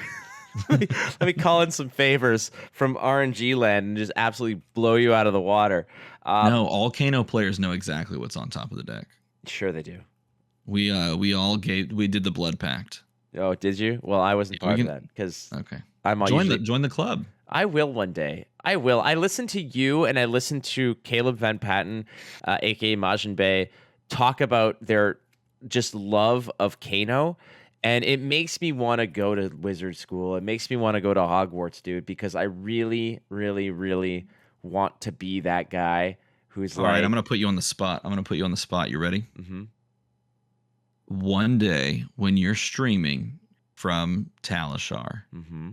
Let me call in some favors from RNG land and just absolutely blow you out of the water. No, all Kano players know exactly what's on top of the deck. Sure they do. We did the blood pact. Oh, did you? Well, I wasn't part of that because okay. I'm join the club. I will one day. I will. I listened to you and I listened to Caleb Van Patten, aka Majin Bey, talk about their just love of Kano. And it makes me want to go to wizard school. It makes me want to go to Hogwarts, dude, because I really, really, really want to be that guy who's all right, I'm going to put you on the spot. You ready? Mm-hmm. One day when you're streaming from Talishar, Mm-hmm.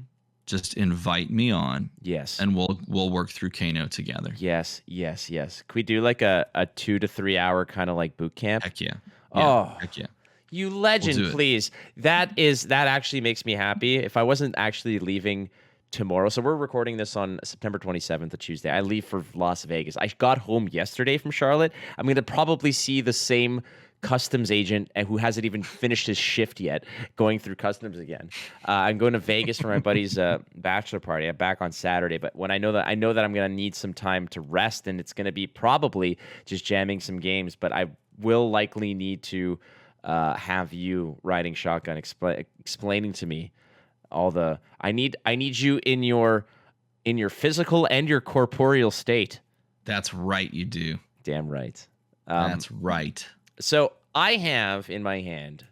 just invite me on. Yes. And we'll work through Kano together. Yes. Can we do like a 2 to 3 hour kind of like boot camp? Heck yeah. Oh. Heck yeah. You legend, please. That actually makes me happy. If I wasn't actually leaving tomorrow, so we're recording this on September 27th, a Tuesday. I leave for Las Vegas. I got home yesterday from Charlotte. I'm going to probably see the same customs agent who hasn't even finished his shift yet, going through customs again. I'm going to Vegas for my buddy's bachelor party. I'm back on Saturday, but when I know that I'm going to need some time to rest, and it's going to be probably just jamming some games, but I will likely need to have you riding shotgun explaining to me all the I need you in your physical and your corporeal state. That's right, you do. Damn right. That's right. So I have in my hand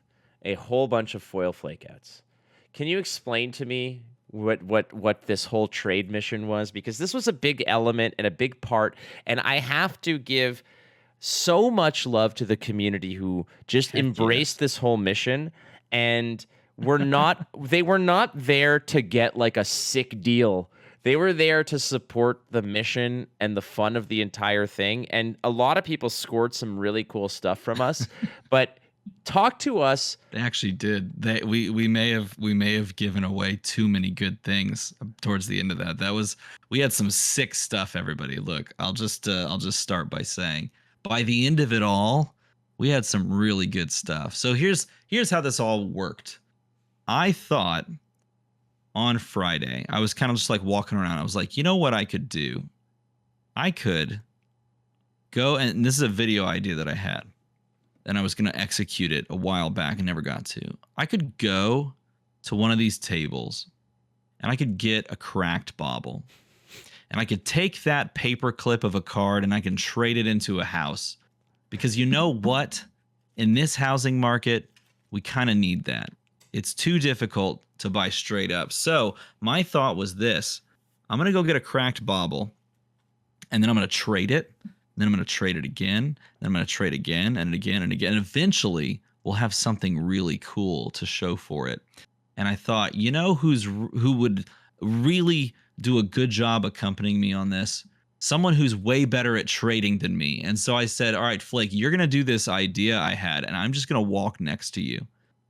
a whole bunch of foil flakeouts. Can you explain to me what this whole trade mission was? Because this was a big element and a big part, and I have to give so much love to the community who just embraced this whole mission, and they were not there to get like a sick deal. They were there to support the mission and the fun of the entire thing. And a lot of people scored some really cool stuff from us, but talk to us. They actually did. We may have given away too many good things towards the end of that. We had some sick stuff, everybody. Look, I'll just start by saying, by the end of it all, we had some really good stuff. So here's how this all worked. I thought on Friday, I was kind of just like walking around. I was like, you know what I could do? I could go, and this is a video idea that I had, and I was going to execute it a while back and never got to. I could go to one of these tables and I could get a cracked bauble, and I could take that paper clip of a card and I can trade it into a house, because you know what? In this housing market, we kind of need that. It's too difficult to buy straight up. So my thought was this: I'm going to go get a cracked bauble, and then I'm going to trade it. Then I'm going to trade it again. Then I'm going to trade again and again and again. And eventually we'll have something really cool to show for it. And I thought, you know who would really do a good job accompanying me on this? Someone who's way better at trading than me. And so I said, all right, Flaky, you're going to do this idea I had, and I'm just going to walk next to you.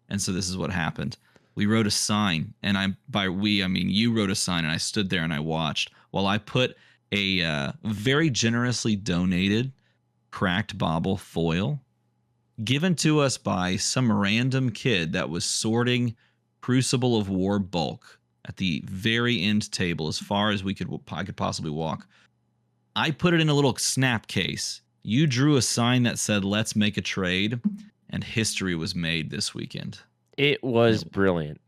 And so this is what happened. We wrote a sign, and by we, I mean you wrote a sign, and I stood there and I watched while I put a very generously donated cracked bauble foil given to us by some random kid that was sorting Crucible of War bulk at the very end table, as far as I could possibly walk. I put it in a little snap case. You drew a sign that said, "Let's make a trade," and history was made this weekend. It was brilliant.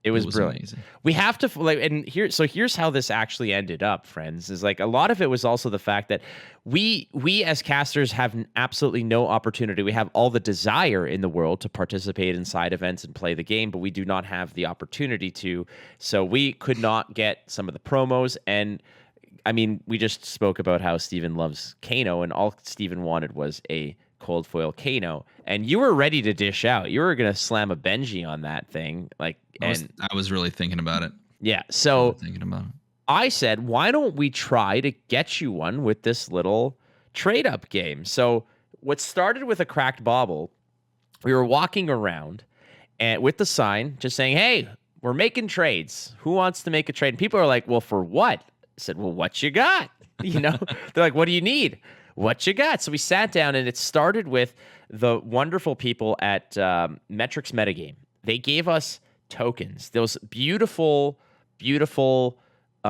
It was brilliant. Amazing. We have to here's how this actually ended up, friends. Is like a lot of it was also the fact that we as casters have absolutely no opportunity. We have all the desire in the world to participate in side events and play the game, but we do not have the opportunity to. So we could not get some of the promos. And I mean, we just spoke about how Steven loves Kano, and all Steven wanted was a cold foil Kano, and you were ready to dish out. You were gonna slam a Benji on that thing, like. I was really thinking about it. Yeah, so Thinking about it. I said, why don't we try to get you one with this little trade up game? So what started with a cracked bauble, we were walking around and with the sign just saying, "Hey, we're making trades. Who wants to make a trade?" And people are like, "Well, for what?" I said, "Well, what you got?" You know, they're like, "What do you need? What you got?" So we sat down, and it started with the wonderful people at Metrics Metagame. They gave us tokens, those beautiful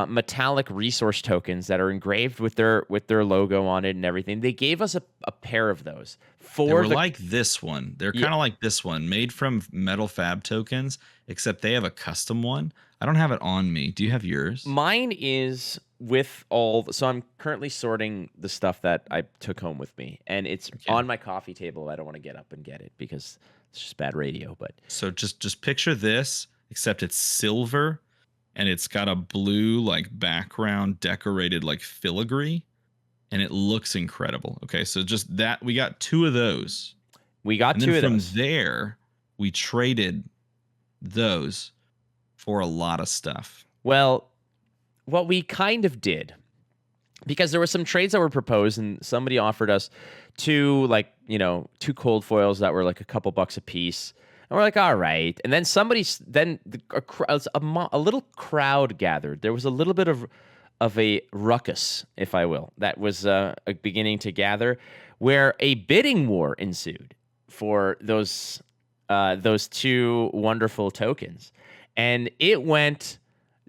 metallic resource tokens that are engraved with their logo on it and everything. They gave us a pair of those They were like this one. They're kind of like this one, made from metal FAB tokens, except they have a custom one. I don't have it on me. Do you have yours? Mine is with so I'm currently sorting the stuff that I took home with me, and it's on my coffee table. I don't want to get up and get it because it's just bad radio. But so just picture this, except it's silver, and it's got a blue like background decorated like filigree, and it looks incredible. Okay, so just that, we got two of those. We got two of those. From there, we traded those for a lot of stuff. Well, what we kind of did, because there were some trades that were proposed, and somebody offered us two cold foils that were like a couple bucks a piece. And we're like, all right. And then a little crowd gathered. There was a little bit of a ruckus, if I will, that was beginning to gather, where a bidding war ensued for those two wonderful tokens. And it went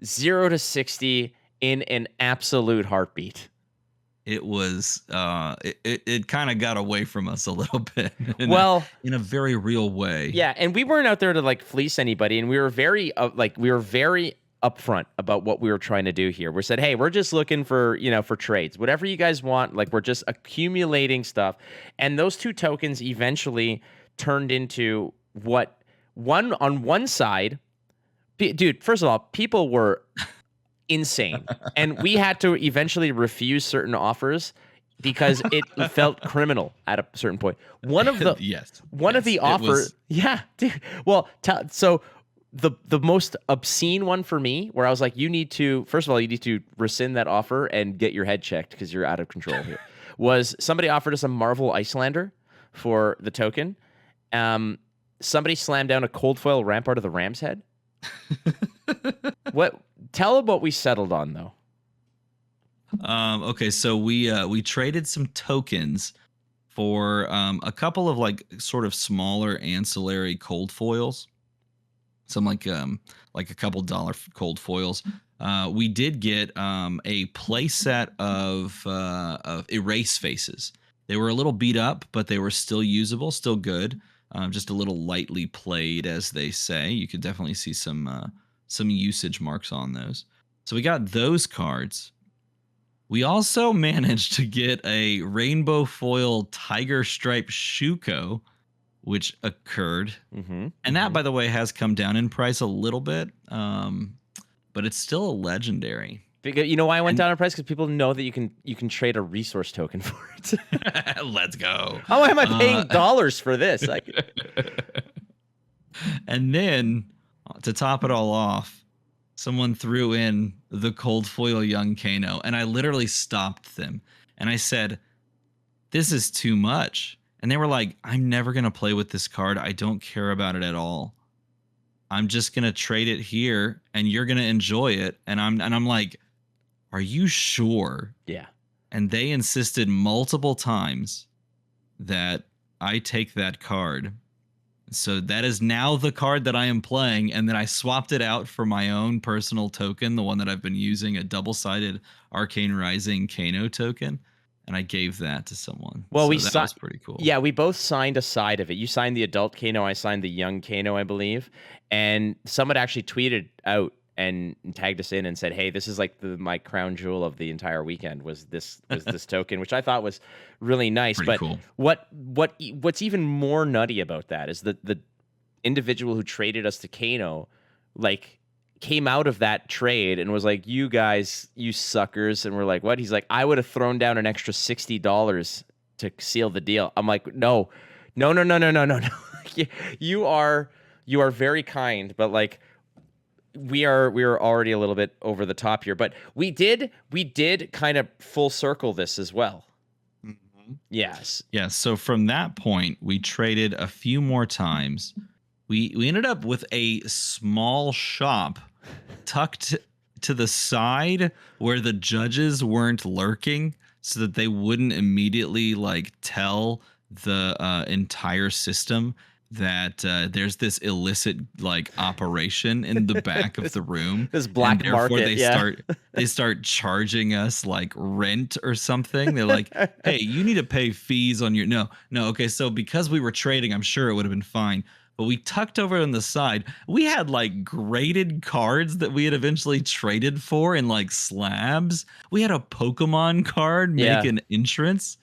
0 to 60 in an absolute heartbeat. It was it kind of got away from us a little bit in a very real way. Yeah, and we weren't out there to like fleece anybody, and we were very upfront about what we were trying to do here. We said, "Hey, we're just looking for trades. Whatever you guys want, like we're just accumulating stuff." And those two tokens eventually turned into on one side, dude, first of all, people were insane. And we had to eventually refuse certain offers because it felt criminal at a certain point. One of the offers, yeah, dude. Well, so the most obscene one for me, where I was like, first of all, you need to rescind that offer and get your head checked because you're out of control here, was somebody offered us a Marvel Icelander for the token. Somebody slammed down a cold foil Rampart of the Ram's Head. Tell them what we settled on, though. Okay, so we traded some tokens for a couple of like sort of smaller ancillary cold foils. Some like a couple dollar cold foils. We did get a play set of erase faces. They were a little beat up, but they were still usable, still good. Just a little lightly played, as they say. You could definitely see some usage marks on those. So we got those cards. We also managed to get a rainbow foil tiger stripe Shuko, which occurred. And that, by the way, has come down in price a little bit, but it's still a legendary. Because, you know why I went down in price? Because people know that you can trade a resource token for it. Let's go. How am I paying dollars for this? And then, to top it all off, someone threw in the cold foil young Kano, and I literally stopped them. And I said, this is too much. And they were like, I'm never going to play with this card. I don't care about it at all. I'm just going to trade it here, and you're going to enjoy it. And I'm like, are you sure? Yeah. And they insisted multiple times that I take that card. So that is now the card that I am playing, and then I swapped it out for my own personal token, the one that I've been using, a double-sided Arcane Rising Kano token, and I gave that to someone. Well, so that was pretty cool. Yeah, we both signed a side of it. You signed the adult Kano, I signed the young Kano, I believe. And someone actually tweeted out and tagged us in and said, "Hey, this is like my crown jewel of the entire weekend was this token," which I thought was really nice. Pretty but cool. What's even more nutty about that is that the individual who traded us to Kano, like, came out of that trade and was like, "You guys, you suckers," and we're like, "What?" He's like, "I would have thrown down an extra $60 to seal the deal." I'm like, no. You are very kind, but like, we are already a little bit over the top here, but we did kind of full circle this as well. Yes. Yeah. So from that point, we traded a few more times. We ended up with a small shop tucked to the side where the judges weren't lurking, so that they wouldn't immediately like tell the entire system that there's this illicit like operation in the back of the room. This black and market. They start charging us like rent or something. They're like, "Hey, you need to pay fees on your no. Okay, so because we were trading, I'm sure it would have been fine." But we tucked over on the side. We had like graded cards that we had eventually traded for in like slabs. We had a Pokemon card make an entrance.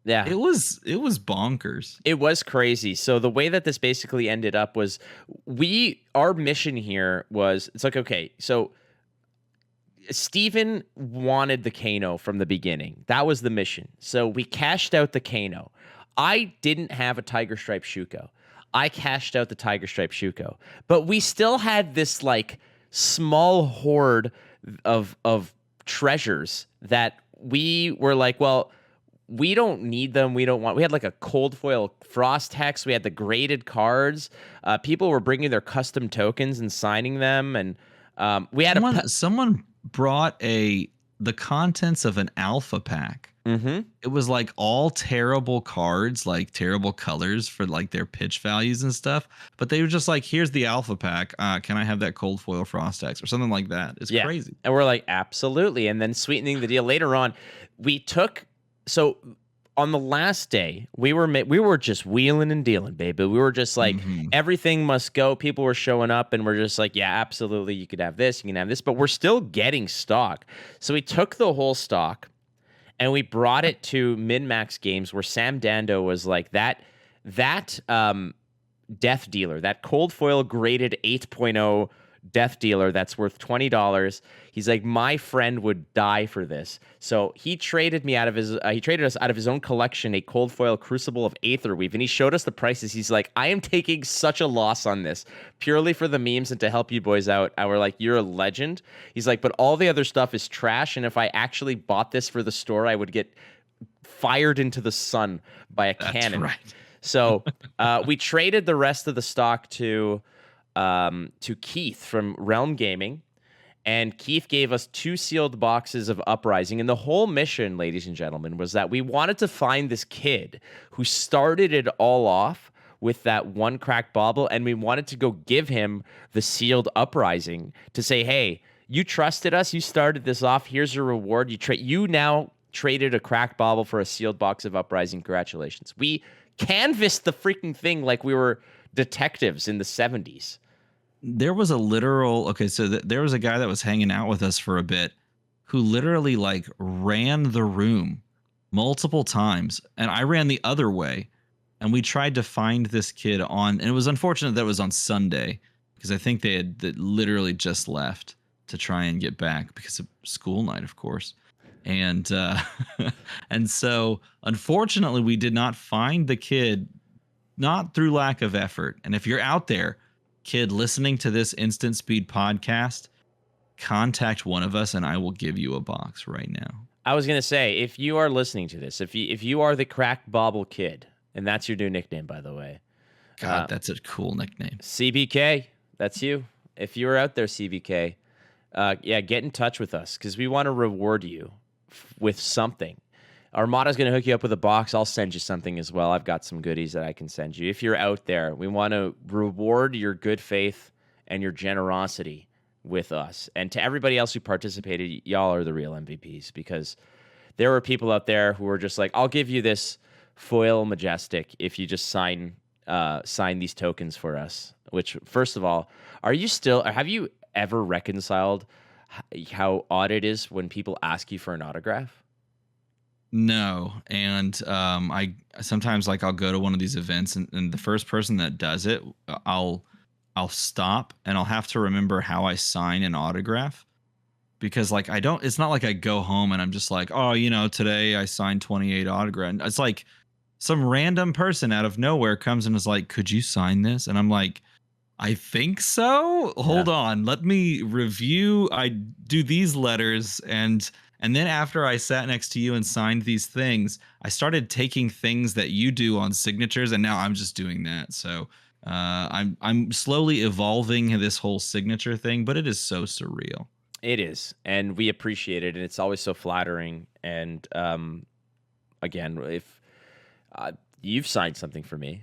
Yeah. It was bonkers. It was crazy. So the way that this basically ended up was our mission here was, it's like, okay, so Steven wanted the Kano from the beginning. That was the mission. So we cashed out the Kano. I didn't have a Tiger Stripe Shuko. I cashed out the Tiger Stripe Shuko. But we still had this like small hoard of treasures that we were like, well, we don't need them. We had like a cold foil Frost Hex. We had the graded cards. People were bringing their custom tokens and signing them. And we had someone brought the contents of an alpha pack. Mm-hmm. It was like all terrible cards, like terrible colors for like their pitch values and stuff. But they were just like, here's the alpha pack. Can I have that cold foil Frost Hex or something like that? It's crazy. And we're like, absolutely. And then sweetening the deal later on, so on the last day, we were just wheeling and dealing, baby. We were just like, everything must go. People were showing up, and we're just like, yeah, absolutely. You could have this, you can have this, but we're still getting stock. So we took the whole stock, and we brought it to Min-Max Games, where Sam Dando was like that death dealer, that cold foil graded 8.0 death dealer that's worth $20. He's like, my friend would die for this. So he traded me out of his he traded us out of his own collection a cold foil Crucible of Aetherweave, and he showed us the prices. He's like, I am taking such a loss on this purely for the memes and to help you boys out. I were like, you're a legend. He's like, but all the other stuff is trash, and if I actually bought this for the store, I would get fired into the sun by a cannon. Right. So we traded the rest of the stock to Keith from Realm Gaming, And Keith gave us 2 sealed boxes of Uprising. And the whole mission, ladies and gentlemen, was that we wanted to find this kid who started it all off with that one cracked bauble. And we wanted to go give him the sealed Uprising to say, hey, you trusted us. You started this off. Here's your reward. You now traded a cracked bauble for a sealed box of Uprising. Congratulations. We canvassed the freaking thing like we were detectives in the 70s. There was a literal, there was a guy that was hanging out with us for a bit who literally like ran the room multiple times, and I ran the other way, and we tried to find this kid and it was unfortunate that it was on Sunday because I think they had literally just left to try and get back because of school night, of course. And and so unfortunately we did not find the kid, not through lack of effort. And if you're out there, kid, listening to this Instant Speed podcast, contact one of us and I will give you a box right now. I was going to say, if you are listening to this, if you are the cracked bobble kid, and that's your new nickname, by the way. God, that's a cool nickname. CBK, that's you. If you're out there, CBK, get in touch with us because we want to reward you with something. Armada's going to hook you up with a box. I'll send you something as well. I've got some goodies that I can send you. If you're out there, we want to reward your good faith and your generosity with us. And to everybody else who participated, y'all are the real MVPs because there were people out there who were just like, I'll give you this foil majestic if you just sign these tokens for us. Which, first of all, have you ever reconciled how odd it is when people ask you for an autograph? No, and I sometimes I'll go to one of these events and the first person that does it, I'll stop and I'll have to remember how I sign an autograph because it's not like I go home and I'm just like, oh, today I signed 28 autographs. It's like some random person out of nowhere comes and is like, could you sign this? And I'm like, I think so. Hold on, let me review. I do these letters and then after I sat next to you and signed these things, I started taking things that you do on signatures, and now I'm just doing that. So I'm slowly evolving this whole signature thing, but it is so surreal. It is, and we appreciate it, and it's always so flattering. And again, if you've signed something for me,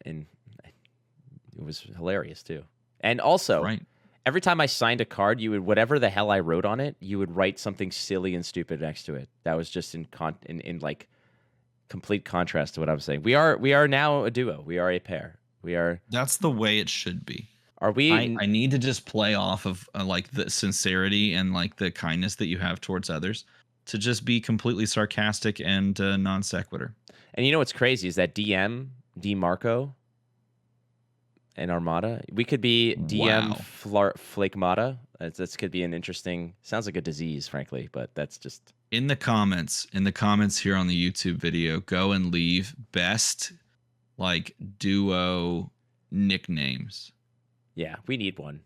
and it was hilarious too. And also, right. Every time I signed a card, you would, whatever the hell I wrote on it, you would write something silly and stupid next to it. That was just in like complete contrast to what I was saying. We are now a duo. We are a pair. That's the way it should be. Are we? I need to just play off of like the sincerity and like the kindness that you have towards others to just be completely sarcastic and non sequitur. And you know what's crazy is that DeMarco and Armada. We could be DM Flakemata. This could be an interesting. Sounds like a disease, frankly, but that's just in the comments here on the YouTube video. Go and leave best like duo nicknames. Yeah, we need one.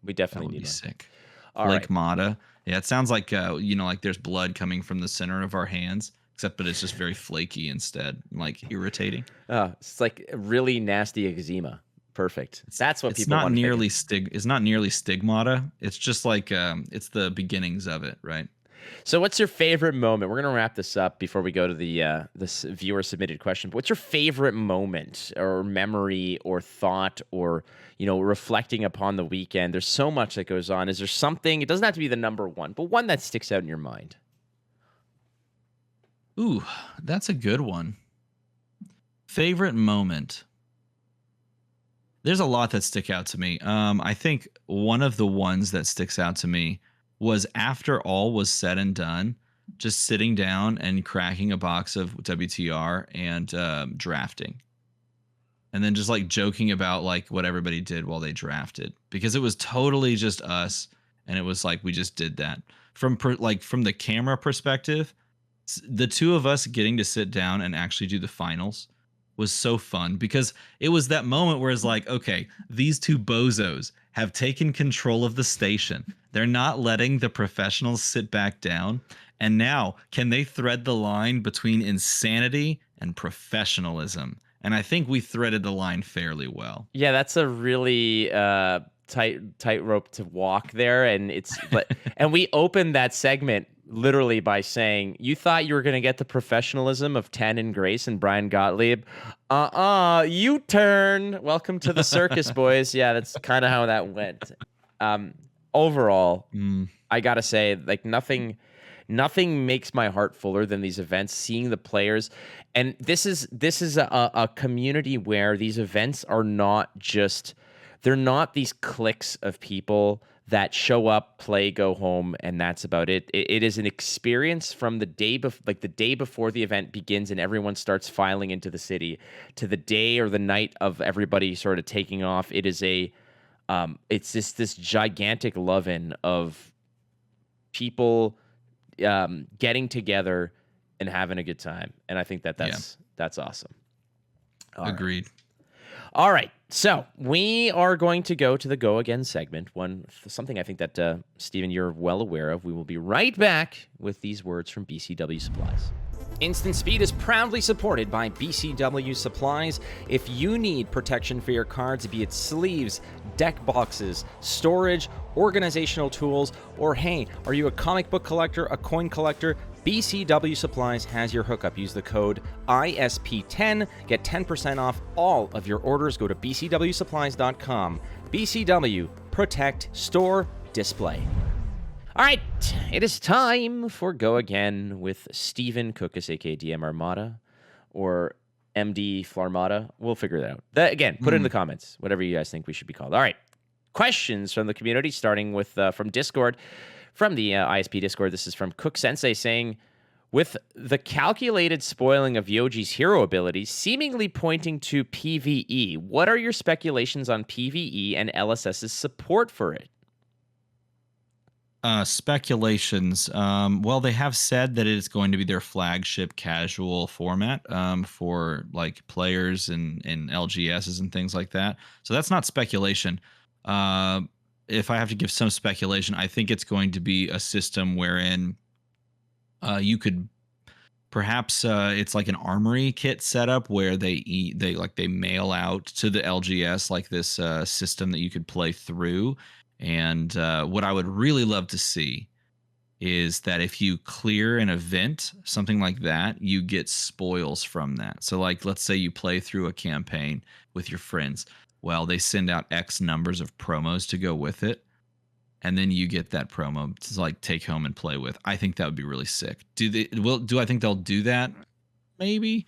We definitely need one. Sick. Flakemata. Yeah, it sounds like like there's blood coming from the center of our hands. But it's just very flaky instead, like irritating. It's like really nasty eczema. Perfect. That's what it's people not want. It's not nearly stigmata. It's just like it's the beginnings of it, right? So, what's your favorite moment? We're gonna wrap this up before we go to the this viewer submitted question. But what's your favorite moment, or memory, or thought, or reflecting upon the weekend? There's so much that goes on. Is there something? It doesn't have to be the number one, but one that sticks out in your mind. Ooh, that's a good one. Favorite moment. There's a lot that stick out to me. I think one of the ones that sticks out to me was after all was said and done, just sitting down and cracking a box of WTR and drafting. And then just like joking about like what everybody did while they drafted. Because it was totally just us. And it was like, we just did that. From the camera perspective, the two of us getting to sit down and actually do the finals was so fun because it was that moment where it's like, okay, these two bozos have taken control of the station. They're not letting the professionals sit back down. And now can they thread the line between insanity and professionalism? And I think we threaded the line fairly well. Yeah, that's a really tightrope to walk there, and and we opened that segment literally by saying, you thought you were going to get the professionalism of Ten and Grace and Brian Gottlieb. U-turn. Welcome to the circus, boys. Yeah, that's kind of how that went. Overall, I got to say, like, nothing makes my heart fuller than these events, seeing the players. And this is a community where these events are not just, they're not these cliques of people that show up, play, go home, and that's about it. It is an experience from the day before the event begins and everyone starts filing into the city to the day or the night of everybody sort of taking off. It is it's just this gigantic love-in of people getting together and having a good time, and I think that's awesome. Agreed. All right, so we are going to go to the Go Again segment. Something I think that Stephen, you're well aware of. We will be right back with these words from BCW Supplies. Instant Speed is proudly supported by BCW Supplies. If you need protection for your cards, be it sleeves, deck boxes, storage, organizational tools, or hey, are you a comic book collector, a coin collector? BCW Supplies has your hookup. Use the code ISP10. Get 10% off all of your orders. Go to bcwsupplies.com. BCW, protect, store, display. All right, it is time for Go Again with Stephen Cookus, aka DM Armada, or MD Flarmada. We'll figure that out. Again, put it in the comments, whatever you guys think we should be called. All right, questions from the community, starting with from Discord. From the ISP Discord, this is from Cook Sensei saying, with the calculated spoiling of Yoji's hero abilities seemingly pointing to PvE, what are your speculations on PvE and LSS's support for it? Speculations. Well, they have said that it's going to be their flagship casual format for like players and LGSs and things like that. So that's not speculation. If I have to give some speculation, I think it's going to be a system wherein you could perhaps it's like an armory kit setup where they mail out to the LGS like this system that you could play through. And what I would really love to see is that if you clear an event, something like that, you get spoils from that. So like, let's say you play through a campaign with your friends. Well, they send out X numbers of promos to go with it, and then you get that promo to like take home and play with. I think that would be really sick. Do I think they'll do that? Maybe,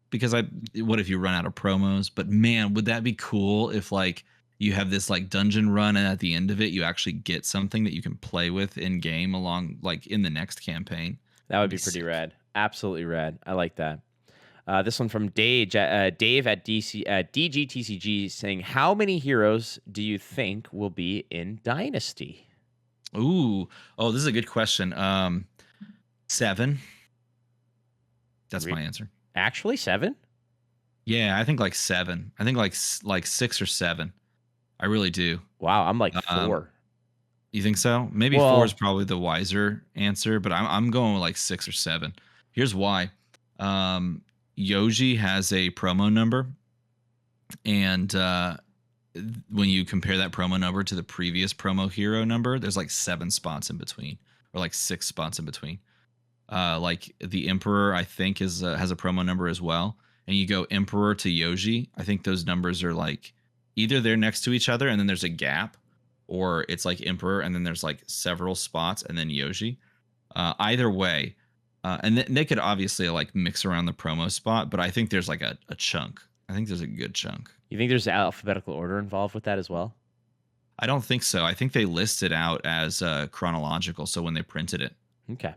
because what if you run out of promos? But man, would that be cool if like you have this like dungeon run and at the end of it you actually get something that you can play with in game along like in the next campaign. That would be pretty rad. Absolutely rad. I like that. This one from Dave at DGTCG saying, how many heroes do you think will be in Dynasty? Oh, this is a good question. 7. That's my answer. Actually, 7? Yeah, I think like 7. I think like 6 or 7. I really do. Wow, I'm like 4. You think so? Maybe 4 is probably the wiser answer, but I'm going with like 6 or 7. Here's why. Yoji has a promo number, and when you compare that promo number to the previous promo hero number, there's like 7 spots in between, or like 6 spots in between. Like the Emperor, I think, has a promo number as well. And you go Emperor to Yoji, I think those numbers are like either they're next to each other and then there's a gap, or it's like Emperor and then there's like several spots and then Yoji. Either way. And they could obviously like mix around the promo spot, but I think there's like a chunk. I think there's a good chunk. You think there's alphabetical order involved with that as well? I don't think so. I think they list it out as chronological. So when they printed it. Okay.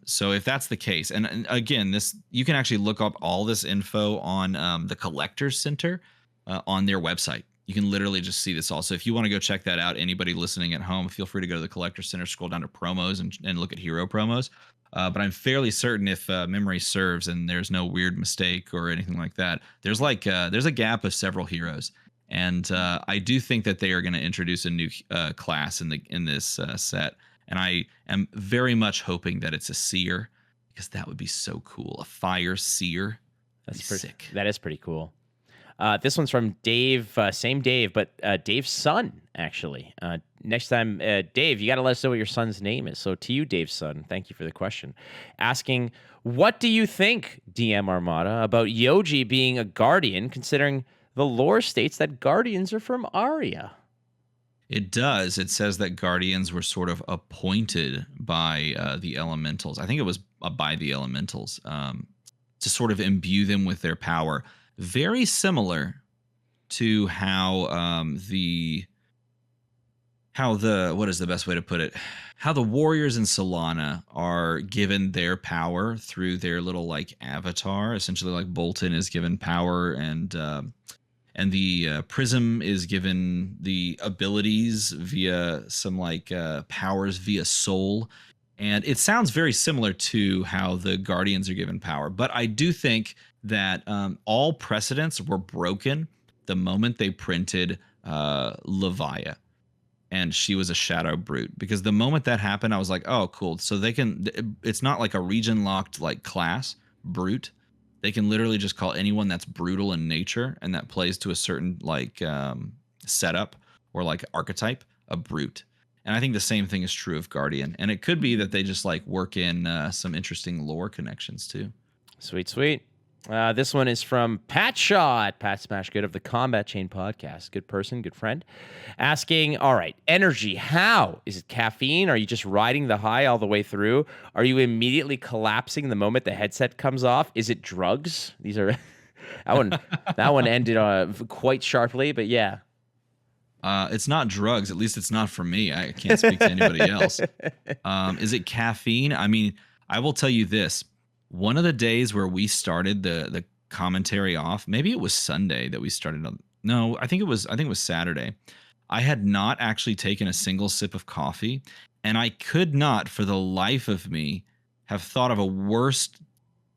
So if that's the case, and again, you can actually look up all this info on the Collectors Center on their website. You can literally just see this all. So if you want to go check that out, anybody listening at home, feel free to go to the Collectors Center, scroll down to promos and look at hero promos. But I'm fairly certain if memory serves and there's no weird mistake or anything like that, there's a gap of several heroes. And I do think that they are going to introduce a new class in this set. And I am very much hoping that it's a seer, because that would be so cool. A fire seer. That's pretty sick. That is pretty cool. This one's from Dave, same Dave, but Dave's son, actually. Next time, Dave, you got to let us know what your son's name is. So to you, Dave's son, thank you for the question. Asking, what do you think, DM Armada, about Yoji being a Guardian, considering the lore states that Guardians are from Arya? It does. It says that Guardians were sort of appointed by the Elementals. I think it was by the Elementals to sort of imbue them with their power. Very similar to how what is the best way to put it? How the warriors in Solana are given their power through their little like avatar. Essentially, like Bolton is given power, and the Prism is given the abilities via some like powers via soul. And it sounds very similar to how the Guardians are given power. But I do think that all precedents were broken the moment they printed Levia. And she was a shadow brute, because the moment that happened, I was like, oh, cool. So they can, it's not like a region locked like class brute. They can literally just call anyone that's brutal in nature and that plays to a certain like setup or like archetype a brute. And I think the same thing is true of Guardian. And it could be that they just like work in some interesting lore connections too. Sweet, sweet. This one is from Pat Shot, Pat Smashgood of the Combat Chain podcast. Good person, good friend. Asking, all right, energy, how? Is it caffeine? Are you just riding the high all the way through? Are you immediately collapsing the moment the headset comes off? Is it drugs? These are that one ended quite sharply, but yeah. It's not drugs. At least it's not for me. I can't speak to anybody else. Is it caffeine? I mean, I will tell you this. One of the days where we started the commentary off, maybe it was Sunday that we started on. No, I think it was Saturday. I had not actually taken a single sip of coffee, and I could not for the life of me have thought of a worse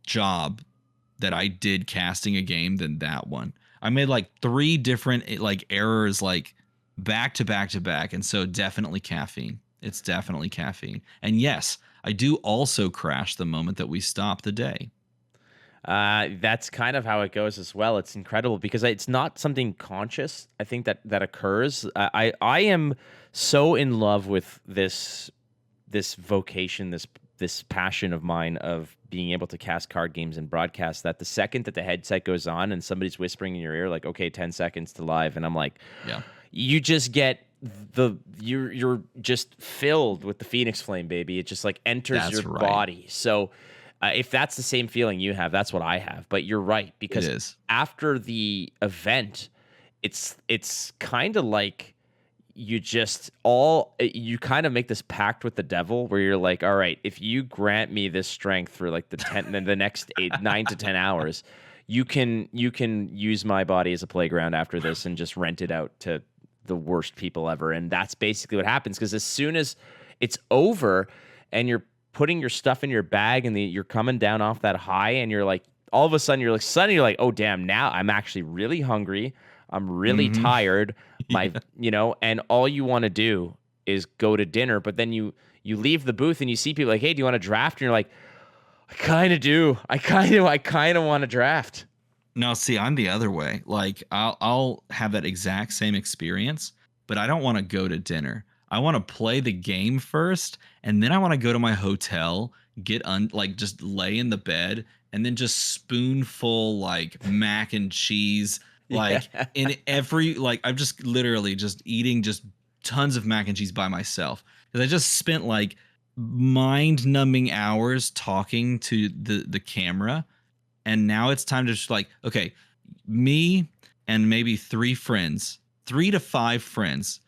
job that I did casting a game than that one. I made like 3 different like errors like back to back to back, and so definitely caffeine. It's definitely caffeine. And yes, I do also crash the moment that we stop the day. That's kind of how it goes as well. It's incredible because it's not something conscious. I think that occurs. I am so in love with this vocation, this passion of mine of being able to cast card games and broadcast, that the second that the headset goes on and somebody's whispering in your ear like, okay, 10 seconds to live, and I'm like, yeah, you just get you're just filled with the Phoenix Flame, baby. It just like enters your body. So if that's the same feeling you have, that's what I have. But you're right, because after the event, it's kind of like you kind of make this pact with the devil where you're like, all right, if you grant me this strength for like the next 9 to 10 hours, you can use my body as a playground after this and just rent it out to the worst people ever. And that's basically what happens, because as soon as it's over and you're putting your stuff in your bag and you're coming down off that high, and you're like, all of a sudden you're like, oh damn, now I'm actually really hungry, I'm really tired, and all you want to do is go to dinner. But then you leave the booth and you see people like, hey, do you want to draft? And you're like, I kind of do. I kind of want to draft. No, see, I'm the other way. Like I'll have that exact same experience, but I don't want to go to dinner. I want to play the game first, and then I want to go to my hotel, just lay in the bed, and then just spoonful like mac and cheese, like in every, like I'm just literally just eating just tons of mac and cheese by myself, because I just spent like mind-numbing hours talking to the camera. And now it's time to just like, okay, me and maybe 3 to 5 friends,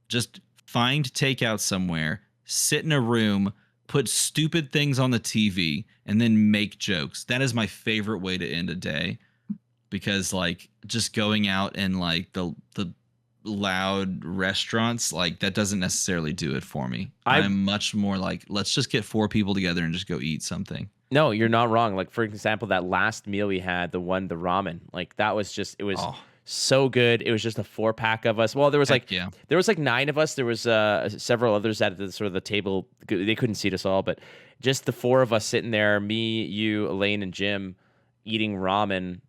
just find takeout somewhere, sit in a room, put stupid things on the TV, and then make jokes. That is my favorite way to end a day, because like just going out and like the loud restaurants, like that doesn't necessarily do it for me. I'm much more like, let's just get 4 people together and just go eat something. No, you're not wrong. Like, for example, that last meal we had, the ramen, like that was just, it was so good. It was just a 4-pack of us. Well, there was there was like 9 of us. There was several others at the sort of the table. They couldn't seat us all, but just the 4 of us sitting there, me, you, Elaine, and Jim, eating ramen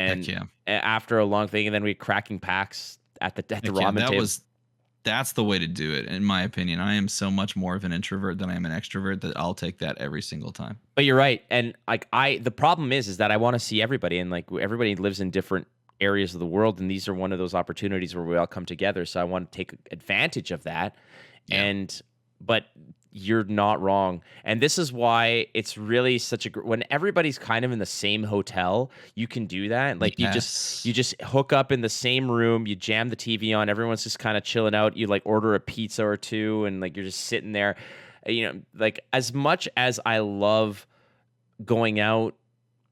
and yeah. after a long thing, and then we cracking packs at the Heck yeah, ramen table. That's the way to do it, in my opinion. I am so much more of an introvert than I am an extrovert that I'll take that every single time. But you're right, and like the problem is that I want to see everybody, and like everybody lives in different areas of the world, and these are one of those opportunities where we all come together. So I want to take advantage of that, Yeah. but you're not wrong, and this is why it's really such when everybody's kind of in the same hotel, you can do that. Like Yes. you just hook up in the same room, you jam the TV on, everyone's just kind of chilling out. You like order a pizza or two, and like you're just sitting there. Like as much as I love going out,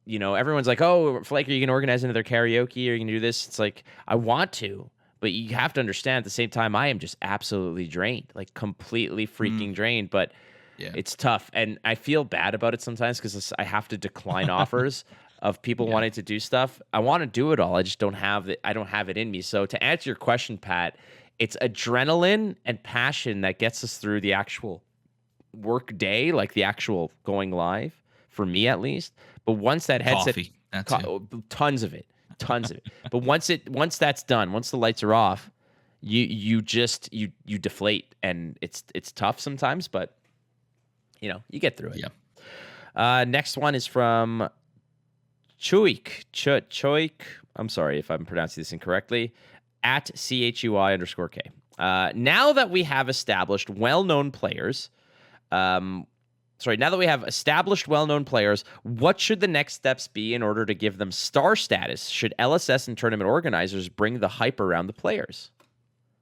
everyone's like, oh, Flaky, you can organize another karaoke or you can do this. It's like, I want to, but you have to understand at the same time, I am just absolutely drained, like completely freaking drained, but Yeah. it's tough. And I feel bad about it sometimes because I have to decline offers of people wanting to do stuff. I want to do it all. I just don't have it. I don't have it in me. So to answer your question, Pat, it's adrenaline and passion that gets us through the actual work day, like the actual going live, for me at least. But once that headset, Coffee. That's it. tons of it. But once that's done, once the lights are off, you deflate, and it's tough sometimes, but you get through it. Yeah. Next one is from Choik. I'm sorry if I'm pronouncing this incorrectly. At CHUI_K. Now that we have established well-known players, what should the next steps be in order to give them star status? Should LSS and tournament organizers bring the hype around the players?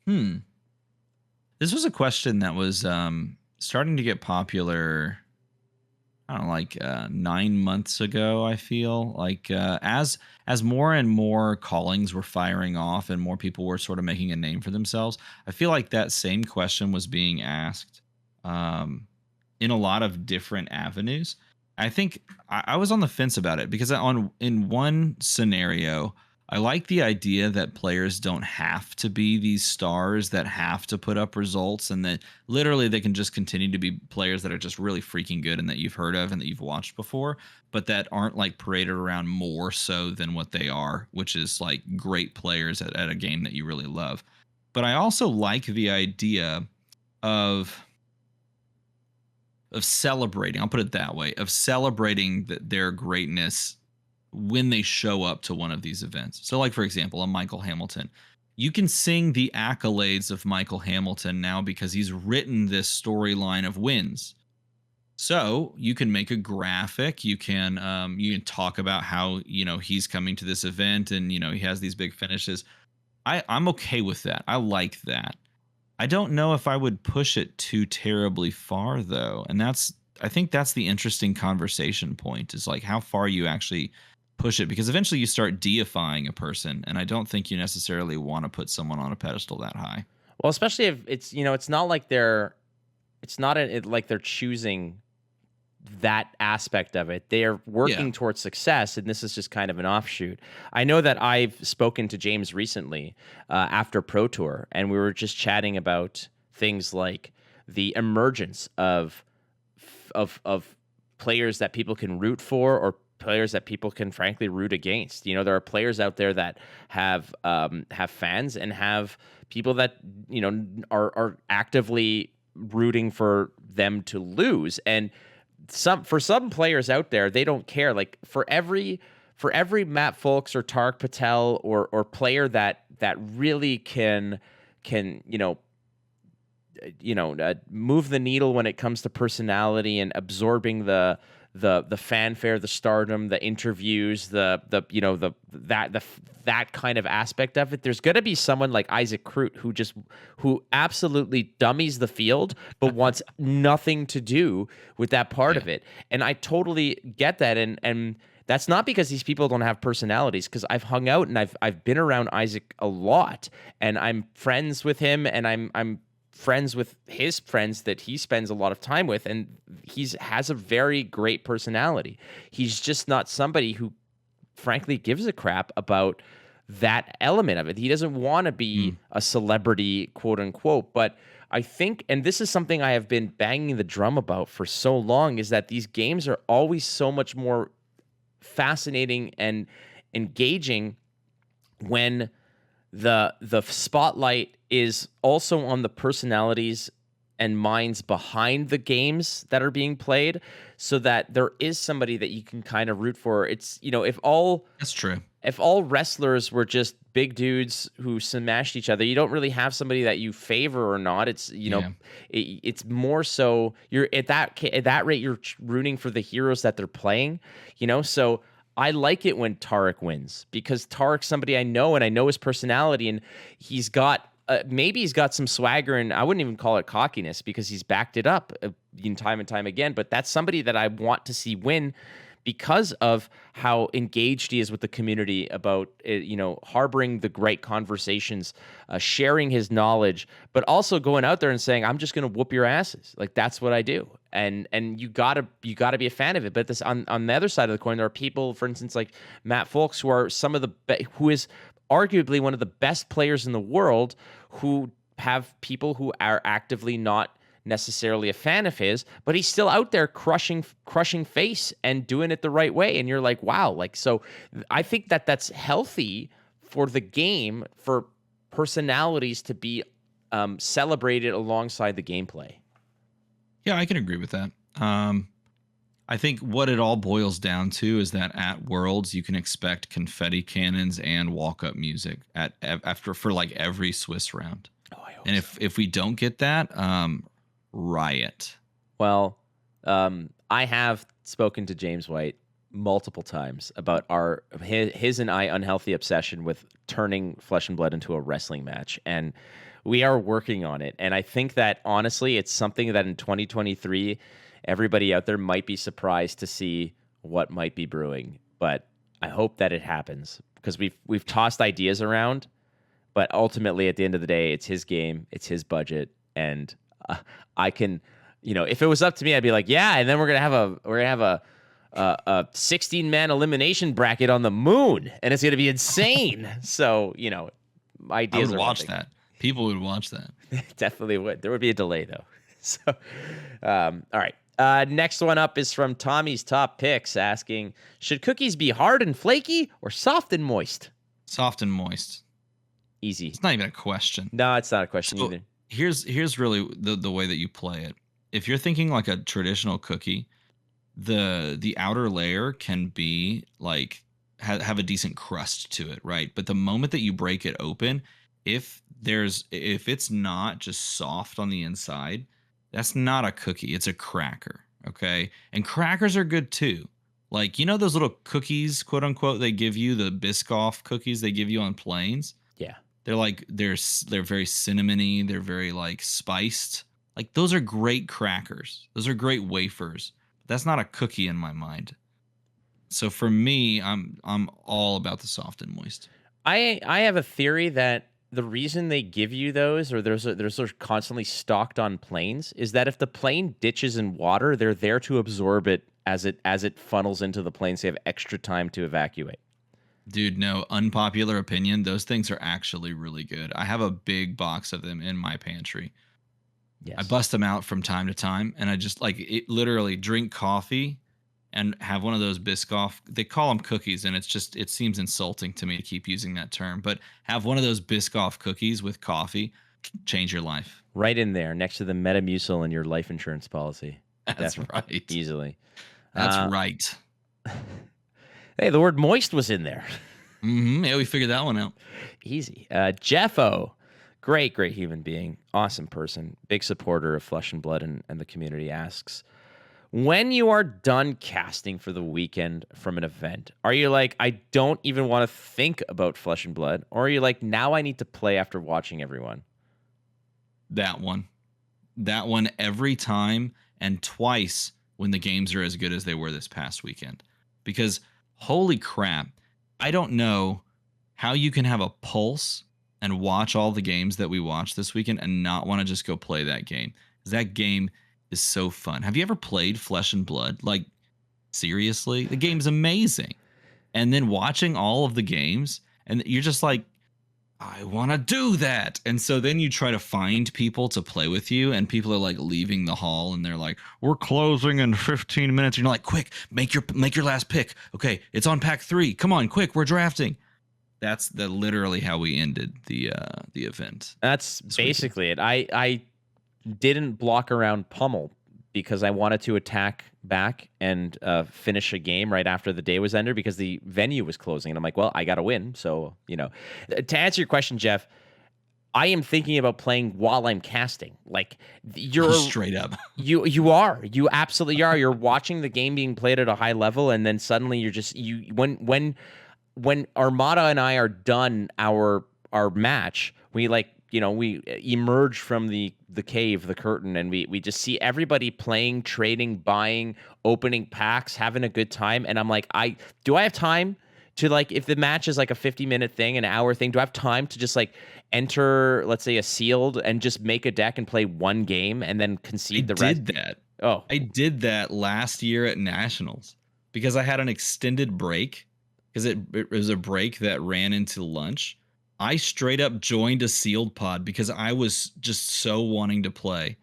This was a question that was starting to get popular, I don't know, like 9 months ago, I feel. Like as more and more callings were firing off and more people were sort of making a name for themselves, I feel like that same question was being asked in a lot of different avenues. I think I was on the fence about it because in one scenario, I like the idea that players don't have to be these stars that have to put up results, and that literally they can just continue to be players that are just really freaking good and that you've heard of and that you've watched before, but that aren't like paraded around more so than what they are, which is like great players at a game that you really love. But I also like the idea of celebrating, I'll put it that way, of celebrating their greatness when they show up to one of these events. So like, for example, a Michael Hamilton, you can sing the accolades of Michael Hamilton now because he's written this storyline of wins. So you can make a graphic, you can talk about how, he's coming to this event and, he has these big finishes. I'm okay with that. I like that. I don't know if I would push it too terribly far, though. And I think that's the interesting conversation point, is like how far you actually push it, because eventually you start deifying a person. And I don't think you necessarily want to put someone on a pedestal that high. Well, especially if it's, it's not like like they're choosing that aspect of it. They are working towards success, and this is just kind of an offshoot. I know that I've spoken to James recently after Pro Tour, and we were just chatting about things like the emergence of players that people can root for, or players that people can frankly root against. There are players out there that have fans and have people that are actively rooting for them to lose. And for some players out there, they don't care. Like for every Matt Folks or Tarek Patel or player that really can move the needle when it comes to personality and absorbing the fanfare, the stardom, the interviews, that kind of aspect of it. There's going to be someone like Isaac Crute who absolutely dummies the field, but wants nothing to do with that part of it. And I totally get that. And that's not because these people don't have personalities, because I've hung out and I've been around Isaac a lot, and I'm friends with him, and I'm friends with his friends that he spends a lot of time with, and has a very great personality. He's just not somebody who frankly gives a crap about that element of it. He doesn't want to be a celebrity, quote unquote. But I think, and this is something I have been banging the drum about for so long, is that these games are always so much more fascinating and engaging when the spotlight is also on the personalities and minds behind the games that are being played, so that there is somebody that you can kind of root for. It's, That's true. if all wrestlers were just big dudes who smashed each other, you don't really have somebody that you favor or not. It's, it's more so you're at that rate, you're rooting for the heroes that they're playing, So I like it when Tarek wins, because Tarek's somebody I know, and I know his personality, and he's got maybe he's got some swagger, and I wouldn't even call it cockiness because he's backed it up time and time again. But that's somebody that I want to see win because of how engaged he is with the community about, harboring the great conversations, sharing his knowledge, but also going out there and saying, I'm just going to whoop your asses. Like, that's what I do. And you gotta be a fan of it. But this on the other side of the coin, there are people, for instance, like Matt Folks, who are who is arguably one of the best players in the world, who have people who are actively not necessarily a fan of his, but he's still out there crushing face and doing it the right way. And you're like, wow. Like, so I think that's healthy for the game, for personalities to be celebrated alongside the gameplay. Yeah, I can agree with that. I think what it all boils down to is that at Worlds, you can expect confetti cannons and walk-up music for like every Swiss round. Oh, I hope and so. if we don't get that, riot. Well, I have spoken to James White multiple times about his and I unhealthy obsession with turning Flesh and Blood into a wrestling match, and we are working on it. And I think that honestly, it's something that in 2023, everybody out there might be surprised to see what might be brewing. But I hope that it happens, because we've tossed ideas around, but ultimately at the end of the day, it's his game, it's his budget, and I can, if it was up to me, I'd be like, yeah, and then we're gonna have a 16-man elimination bracket on the moon, and it's gonna be insane. So, ideas. I would are watch that. People would watch that. Definitely would. There would be a delay though. So, all right. Next one up is from Tommy's Top Picks, asking, should cookies be hard and flaky or soft and moist? Soft and moist. Easy. It's not even a question. No, it's not a question either. Here's really the way that you play it. If you're thinking like a traditional cookie, the outer layer can be like have a decent crust to it, right? But the moment that you break it open, if it's not just soft on the inside, that's not a cookie, it's a cracker. Okay. And crackers are good too. Like, those little cookies, quote unquote, they give you, the Biscoff cookies they give you on planes. Yeah. They're like, they're very cinnamony. They're very like spiced. Like, those are great crackers. Those are great wafers. That's not a cookie in my mind. So for me, I'm all about the soft and moist. I have a theory that the reason they give you those, or they're constantly stocked on planes, is that if the plane ditches in water, they're there to absorb it as it funnels into the plane, so you have extra time to evacuate. Dude, no, unpopular opinion. Those things are actually really good. I have a big box of them in my pantry. Yes. I bust them out from time to time, and I just literally drink coffee and have one of those Biscoff. They call them cookies, and it seems insulting to me to keep using that term, but have one of those Biscoff cookies with coffee, change your life. Right in there, next to the Metamucil in your life insurance policy. That's Definitely. right. Easily. That's right. Hey, the word moist was in there. Mm-hmm. Yeah, we figured that one out. Easy. Jeffo, great human being, awesome person, big supporter of Flesh and Blood and the community, asks, when you are done casting for the weekend from an event, are you like, I don't even want to think about Flesh and Blood? Or are you like, now I need to play after watching everyone? That one every time, and twice when the games are as good as they were this past weekend. Because holy crap, I don't know how you can have a pulse and watch all the games that we watched this weekend and not want to just go play that game. Because that game is so fun. Have you ever played Flesh and Blood? Like, seriously? The game's amazing. And then watching all of the games, and you're just like, I want to do that. And so then you try to find people to play with you, and people are like leaving the hall, and they're like, we're closing in 15 minutes. And you're like, quick, make your last pick. Okay, it's on pack 3. Come on, quick, we're drafting. That's literally how we ended the event. That's basically it. I didn't block around Pummel because I wanted to attack back and finish a game right after the day was ended because the venue was closing. And I'm like, well, I got to win. So, to answer your question, Jeff, I am thinking about playing while I'm casting. Like, you're straight up. You are. You absolutely are. You're watching the game being played at a high level, and then suddenly you're just when Armada and I are done our match, we we emerge from the cave, the curtain, and we just see everybody playing, trading, buying, opening packs, having a good time. And I'm like, do I have time to, like, if the match is like a 50-minute thing, an hour thing, do I have time to just like enter, let's say, a sealed and just make a deck and play one game and then concede the rest? I did that. Oh, I did that last year at Nationals because I had an extended break because it was a break that ran into lunch. I straight up joined a sealed pod because I was just so wanting to play.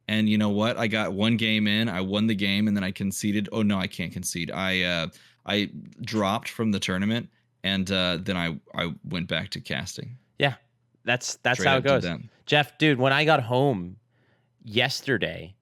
And you know what? I got one game in, I won the game, and then I conceded. Oh no, I can't concede. I dropped from the tournament, and then I went back to casting. Yeah, that's Straight how up it goes. Jeff, dude, when I got home yesterday,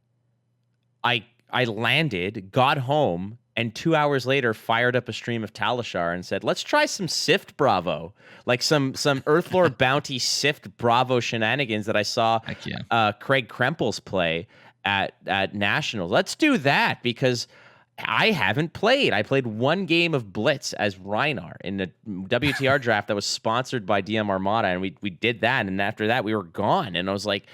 I landed, got home, and 2 hours later fired up a stream of Talishar and said, let's try some Sift Bravo. Like some Earthlord Bounty Sift Bravo shenanigans that I saw Craig Krempels play at Nationals. Let's do that because I haven't played. I played one game of Blitz as Reinar in the WTR draft that was sponsored by DM Armada, and we did that, and after that we were gone. And I was like,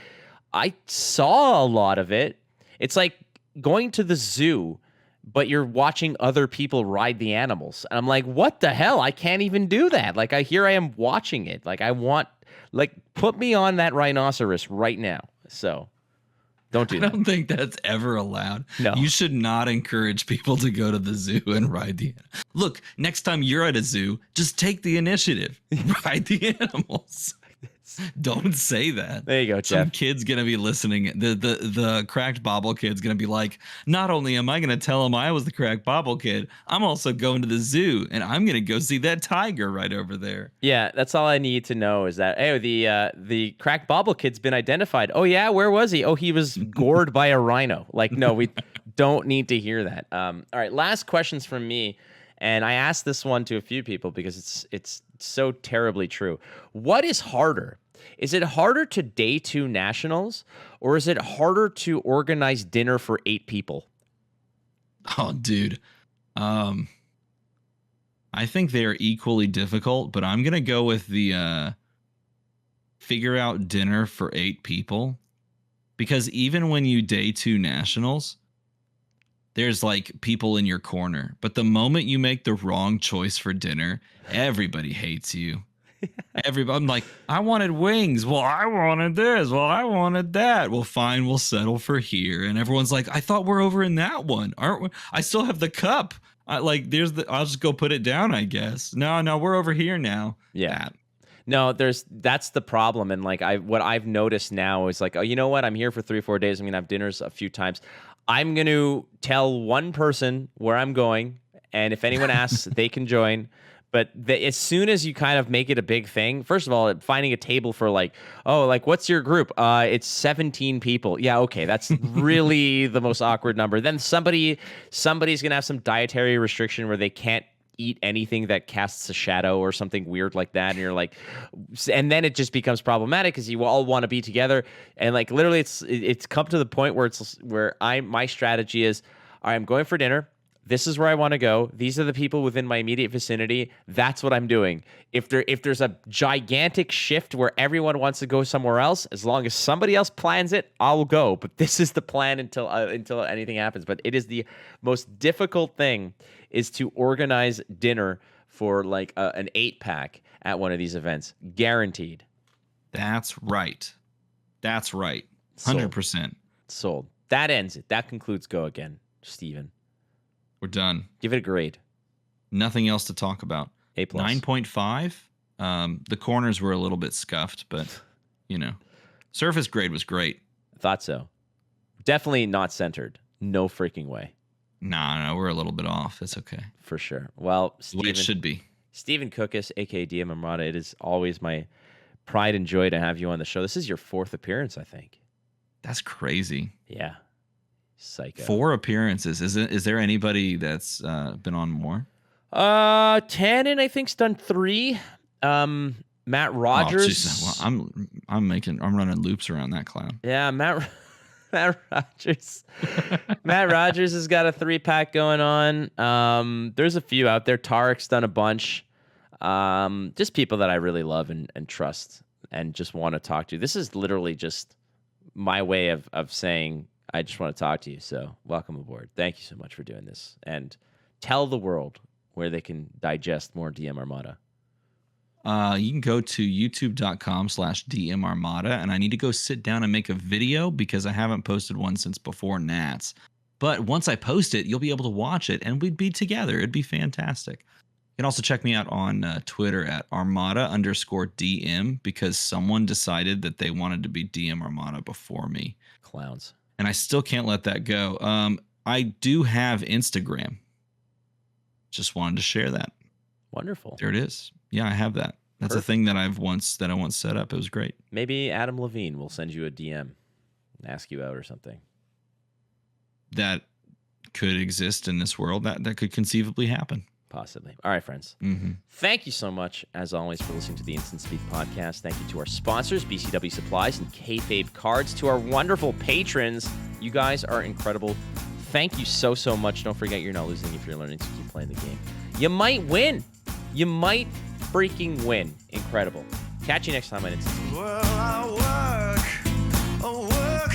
I saw a lot of it. It's like going to the zoo, but you're watching other people ride the animals. And I'm like, what the hell? I can't even do that. Like, here I am watching it. Like, I want, like, put me on that rhinoceros right now. So don't do that. I don't think that's ever allowed. No. You should not encourage people to go to the zoo and ride the animals. Look, next time you're at a zoo, just take the initiative. Ride the animals. Don't say that. There you go, Jeff. Some kid's gonna be listening. The cracked bobble kid's gonna be like, not only am I gonna tell him I was the cracked bobble kid, I'm also going to the zoo and I'm gonna go see that tiger right over there. Yeah, that's all I need to know is that the cracked bobble kid's been identified. Oh yeah, where was he? Oh, he was gored by a rhino. Like, no, we don't need to hear that. All right, last questions from me. And I asked this one to a few people because it's so terribly true. What is harder? Is it harder to day 2 Nationals, or is it harder to organize dinner for 8 people? Oh, dude. I think they are equally difficult, but I'm going to go with the figure out dinner for 8 people. Because even when you day 2 Nationals, there's like people in your corner. But the moment you make the wrong choice for dinner, everybody hates you. Everybody, I'm like, I wanted wings. Well, I wanted this. Well, I wanted that. Well, fine, we'll settle for here. And everyone's like, I thought we're over in that one, aren't we? I still have the cup. I'll just go put it down, I guess. No, we're over here now. Yeah. No, that's the problem. And like what I've noticed now is like, oh, you know what? I'm here for 3-4 days. I'm gonna have dinners a few times. I'm gonna tell one person where I'm going, and if anyone asks, they can join. But as soon as you kind of make it a big thing, first of all, finding a table for like, oh, like, what's your group? It's 17 people. Yeah, okay, that's really the most awkward number. Then somebody's going to have some dietary restriction where they can't eat anything that casts a shadow or something weird like that. And you're like, and then it just becomes problematic because you all want to be together. And like, literally, it's come to the point where my strategy is, all right, I'm going for dinner. This is where I want to go. These are the people within my immediate vicinity. That's what I'm doing. If there's a gigantic shift where everyone wants to go somewhere else, as long as somebody else plans it, I'll go. But this is the plan until anything happens. But it is the most difficult thing is to organize dinner for like an 8-pack at one of these events. Guaranteed. That's right. 100%. Sold. That ends it. That concludes Go Again, Steven. We're done. Give it a grade. Nothing else to talk about. A+. 9.5. The corners were a little bit scuffed, but surface grade was great. Thought so. Definitely not centered. No freaking way. No, we're a little bit off. That's okay. For sure. Well, The way it should be. Stephen Cookus, aka DM Armada, it is always my pride and joy to have you on the show. This is your 4th appearance, I think. That's crazy. Yeah. Psycho. 4 appearances. Is there anybody that's been on more? Tannen, I think's done 3. Matt Rogers. Oh, I'm running loops around that clown. Yeah, Matt Rogers. Matt Rogers has got a 3-pack going on. There's a few out there. Tarek's done a bunch. Just people that I really love and trust and just want to talk to. This is literally just my way of saying I just want to talk to you. So welcome aboard. Thank you so much for doing this. And tell the world where they can digest more DM Armada. You can go to youtube.com/DM Armada, and I need to go sit down and make a video because I haven't posted one since before Nats. But once I post it, you'll be able to watch it, and we'd be together. It'd be fantastic. You can also check me out on Twitter at Armada_DM because someone decided that they wanted to be DM Armada before me. Clowns. And I still can't let that go. I do have Instagram. Just wanted to share that. Wonderful. There it is. Yeah, I have that. That's Perfect. a thing that I once set up. It was great. Maybe Adam Levine will send you a DM and ask you out or something. That could exist in this world. That could conceivably happen. Possibly. All right, friends. Mm-hmm. Thank you so much, as always, for listening to the Instant Speak podcast. Thank you to our sponsors, BCW Supplies and KFAB Cards. To our wonderful patrons, you guys are incredible. Thank you so, so much. Don't forget you're not losing if you're learning to keep playing the game. You might win. You might freaking win. Incredible. Catch you next time on Instant Speak. Well, I work